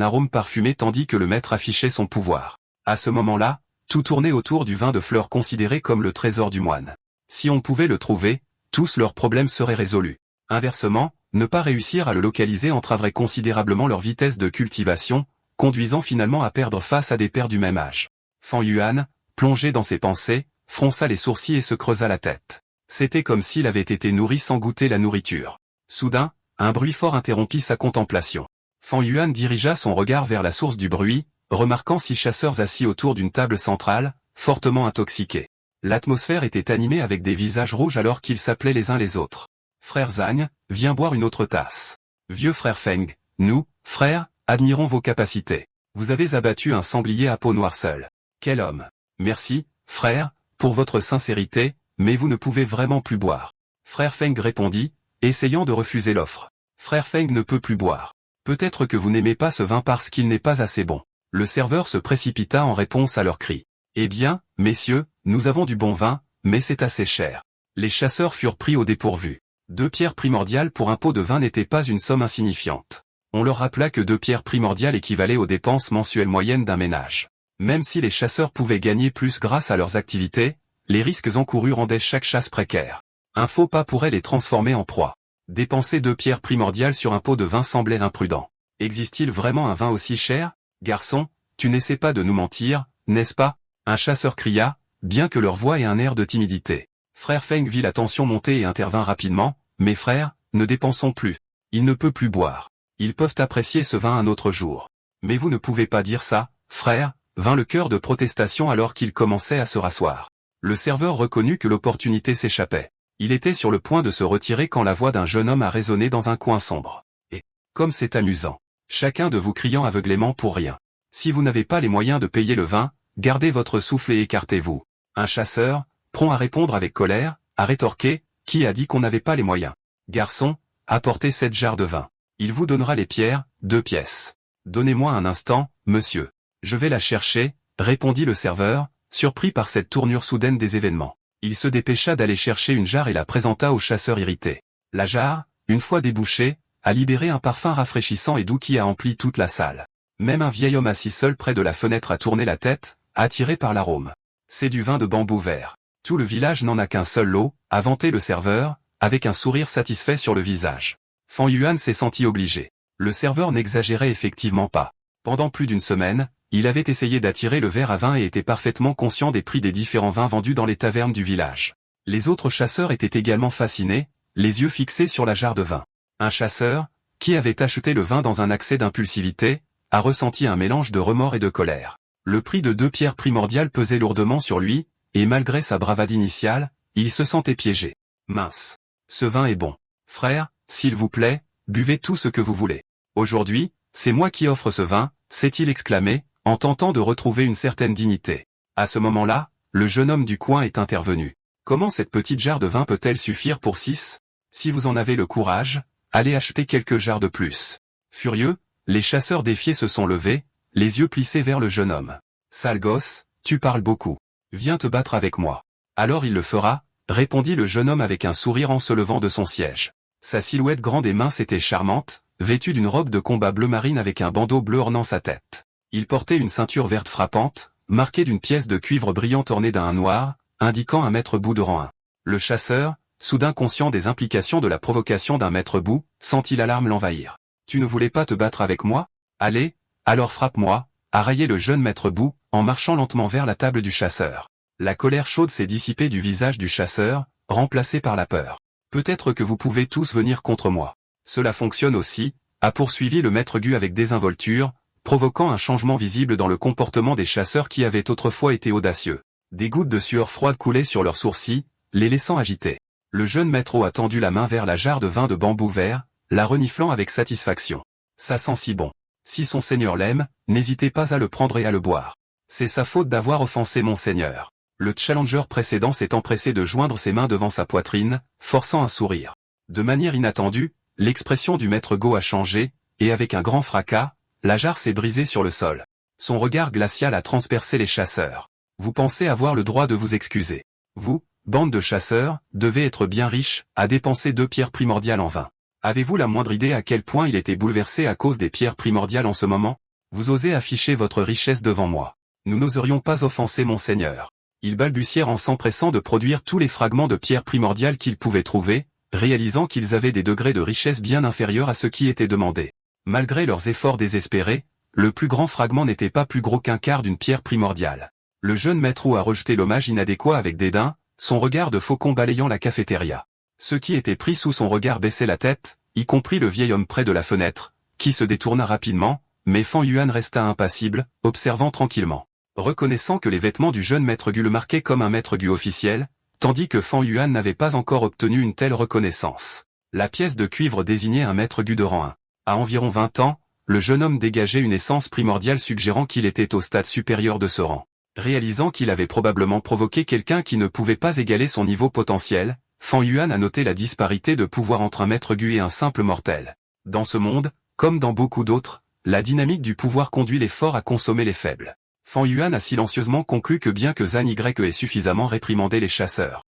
arôme parfumé tandis que le maître affichait son pouvoir. À ce moment-là, tout tournait autour du vin de fleurs considéré comme le trésor du moine. Si on pouvait le trouver, tous leurs problèmes seraient résolus. Inversement, ne pas réussir à le localiser entraverait considérablement leur vitesse de cultivation, conduisant finalement à perdre face à des pairs du même âge. Fan Yuan, plongé dans ses pensées, fronça les sourcils et se creusa la tête. C'était comme s'il avait été nourri sans goûter la nourriture. Soudain, un bruit fort interrompit sa contemplation. Fan Yuan dirigea son regard vers la source du bruit, remarquant 6 chasseurs assis autour d'une table centrale, fortement intoxiqués. L'atmosphère était animée avec des visages rouges alors qu'ils s'appelaient les uns les autres. Frère Zhang, viens boire une autre tasse. Vieux frère Feng, nous, frères, admirons vos capacités. Vous avez abattu un sanglier à peau noire seul. Quel homme. Merci, frère, pour votre sincérité, mais vous ne pouvez vraiment plus boire. Frère Feng répondit, essayant de refuser l'offre. Frère Feng ne peut plus boire. Peut-être que vous n'aimez pas ce vin parce qu'il n'est pas assez bon. Le serveur se précipita en réponse à leurs cris. Eh bien, messieurs, nous avons du bon vin, mais c'est assez cher. Les chasseurs furent pris au dépourvu. 2 pierres primordiales pour un pot de vin n'était pas une somme insignifiante. On leur rappela que 2 pierres primordiales équivalaient aux dépenses mensuelles moyennes d'un ménage. Même si les chasseurs pouvaient gagner plus grâce à leurs activités, les risques encourus rendaient chaque chasse précaire. Un faux pas pourrait les transformer en proie. Dépenser 2 pierres primordiales sur un pot de vin semblait imprudent. Existe-t-il vraiment un vin aussi cher ? Garçon, tu n'essaies pas de nous mentir, n'est-ce pas ? Un chasseur cria, bien que leur voix ait un air de timidité. Frère Feng vit la tension monter et intervint rapidement. Mes frères, ne dépensons plus. Il ne peut plus boire. Ils peuvent apprécier ce vin un autre jour. Mais vous ne pouvez pas dire ça, frère, vint le chœur de protestation alors qu'ils commençaient à se rasseoir. Le serveur reconnut que l'opportunité s'échappait. Il était sur le point de se retirer quand la voix d'un jeune homme a résonné dans un coin sombre. Et, comme c'est amusant. Chacun de vous criant aveuglément pour rien. Si vous n'avez pas les moyens de payer le vin, gardez votre souffle et écartez-vous. Un chasseur, prompt à répondre avec colère, a rétorqué, qui a dit qu'on n'avait pas les moyens ? Garçon, apportez 7 jarres de vin. Il vous donnera les pierres, 2 pièces. Donnez-moi un instant, monsieur. Je vais la chercher, répondit le serveur, surpris par cette tournure soudaine des événements. Il se dépêcha d'aller chercher une jarre et la présenta au chasseur irrité. La jarre, une fois débouchée, a libéré un parfum rafraîchissant et doux qui a empli toute la salle. Même un vieil homme assis seul près de la fenêtre a tourné la tête, attiré par l'arôme. C'est du vin de bambou vert. Tout le village n'en a qu'un seul lot, a vanté le serveur, avec un sourire satisfait sur le visage. Fan Yuan s'est senti obligé. Le serveur n'exagérait effectivement pas. Pendant plus d'une semaine, il avait essayé d'attirer le verre à vin et était parfaitement conscient des prix des différents vins vendus dans les tavernes du village. Les autres chasseurs étaient également fascinés, les yeux fixés sur la jarre de vin. Un chasseur, qui avait acheté le vin dans un accès d'impulsivité, a ressenti un mélange de remords et de colère. Le prix de 2 pierres primordiales pesait lourdement sur lui, et malgré sa bravade initiale, il se sentait piégé. Mince. Ce vin est bon. Frère, s'il vous plaît, buvez tout ce que vous voulez. Aujourd'hui, c'est moi qui offre ce vin, s'est-il exclamé, en tentant de retrouver une certaine dignité. À ce moment-là, le jeune homme du coin est intervenu. Comment cette petite jarre de vin peut-elle suffire pour 6 ? Si vous en avez le courage, allez acheter quelques jarres de plus. Furieux, les chasseurs défiés se sont levés, les yeux plissés vers le jeune homme. Sale gosse, tu parles beaucoup. Viens te battre avec moi. Alors il le fera, répondit le jeune homme avec un sourire en se levant de son siège. Sa silhouette grande et mince était charmante, vêtue d'une robe de combat bleu marine avec un bandeau bleu ornant sa tête. Il portait une ceinture verte frappante, marquée d'une pièce de cuivre brillante ornée d'un noir, indiquant un maître bout de rang 1. Le chasseur, soudain conscient des implications de la provocation d'un maître bout, sentit l'alarme l'envahir. « Tu ne voulais pas te battre avec moi? Allez, alors frappe-moi » a raillé le jeune maître bout, en marchant lentement vers la table du chasseur. La colère chaude s'est dissipée du visage du chasseur, remplacée par la peur. « Peut-être que vous pouvez tous venir contre moi. Cela fonctionne aussi » a poursuivi le maître Gu avec désinvolture, provoquant un changement visible dans le comportement des chasseurs qui avaient autrefois été audacieux. Des gouttes de sueur froide coulaient sur leurs sourcils, les laissant agités. Le jeune maître a tendu la main vers la jarre de vin de bambou vert, la reniflant avec satisfaction. « Ça sent si bon. Si son seigneur l'aime, n'hésitez pas à le prendre et à le boire. C'est sa faute d'avoir offensé mon seigneur. » Le challenger précédent s'est empressé de joindre ses mains devant sa poitrine, forçant un sourire. De manière inattendue, l'expression du maître Go a changé, et avec un grand fracas, la jarre s'est brisée sur le sol. Son regard glacial a transpercé les chasseurs. « Vous pensez avoir le droit de vous excuser. Vous, bande de chasseurs, devez être bien riche, à dépenser 2 pierres primordiales en vain. Avez-vous la moindre idée à quel point il était bouleversé à cause des pierres primordiales en ce moment? Vous osez afficher votre richesse devant moi. Nous n'oserions pas offenser mon seigneur. » Ils balbutièrent en s'empressant de produire tous les fragments de pierres primordiales qu'ils pouvaient trouver, réalisant qu'ils avaient des degrés de richesse bien inférieurs à ce qui était demandé. Malgré leurs efforts désespérés, le plus grand fragment n'était pas plus gros qu'un quart d'une pierre primordiale. Le jeune maître a rejeté l'hommage inadéquat avec dédain, son regard de faucon balayant la cafétéria. Ceux qui étaient pris sous son regard baissaient la tête, y compris le vieil homme près de la fenêtre, qui se détourna rapidement, mais Fan Yuan resta impassible, observant tranquillement. Reconnaissant que les vêtements du jeune maître Gu le marquaient comme un maître Gu officiel, tandis que Fan Yuan n'avait pas encore obtenu une telle reconnaissance. La pièce de cuivre désignait un maître Gu de rang 1. À environ 20 ans, le jeune homme dégageait une essence primordiale suggérant qu'il était au stade supérieur de ce rang. Réalisant qu'il avait probablement provoqué quelqu'un qui ne pouvait pas égaler son niveau potentiel, Fan Yuan a noté la disparité de pouvoir entre un maître Gu et un simple mortel. Dans ce monde, comme dans beaucoup d'autres, la dynamique du pouvoir conduit les forts à consommer les faibles. Fan Yuan a silencieusement conclu que bien que Zhang Y ait suffisamment réprimandé les chasseurs,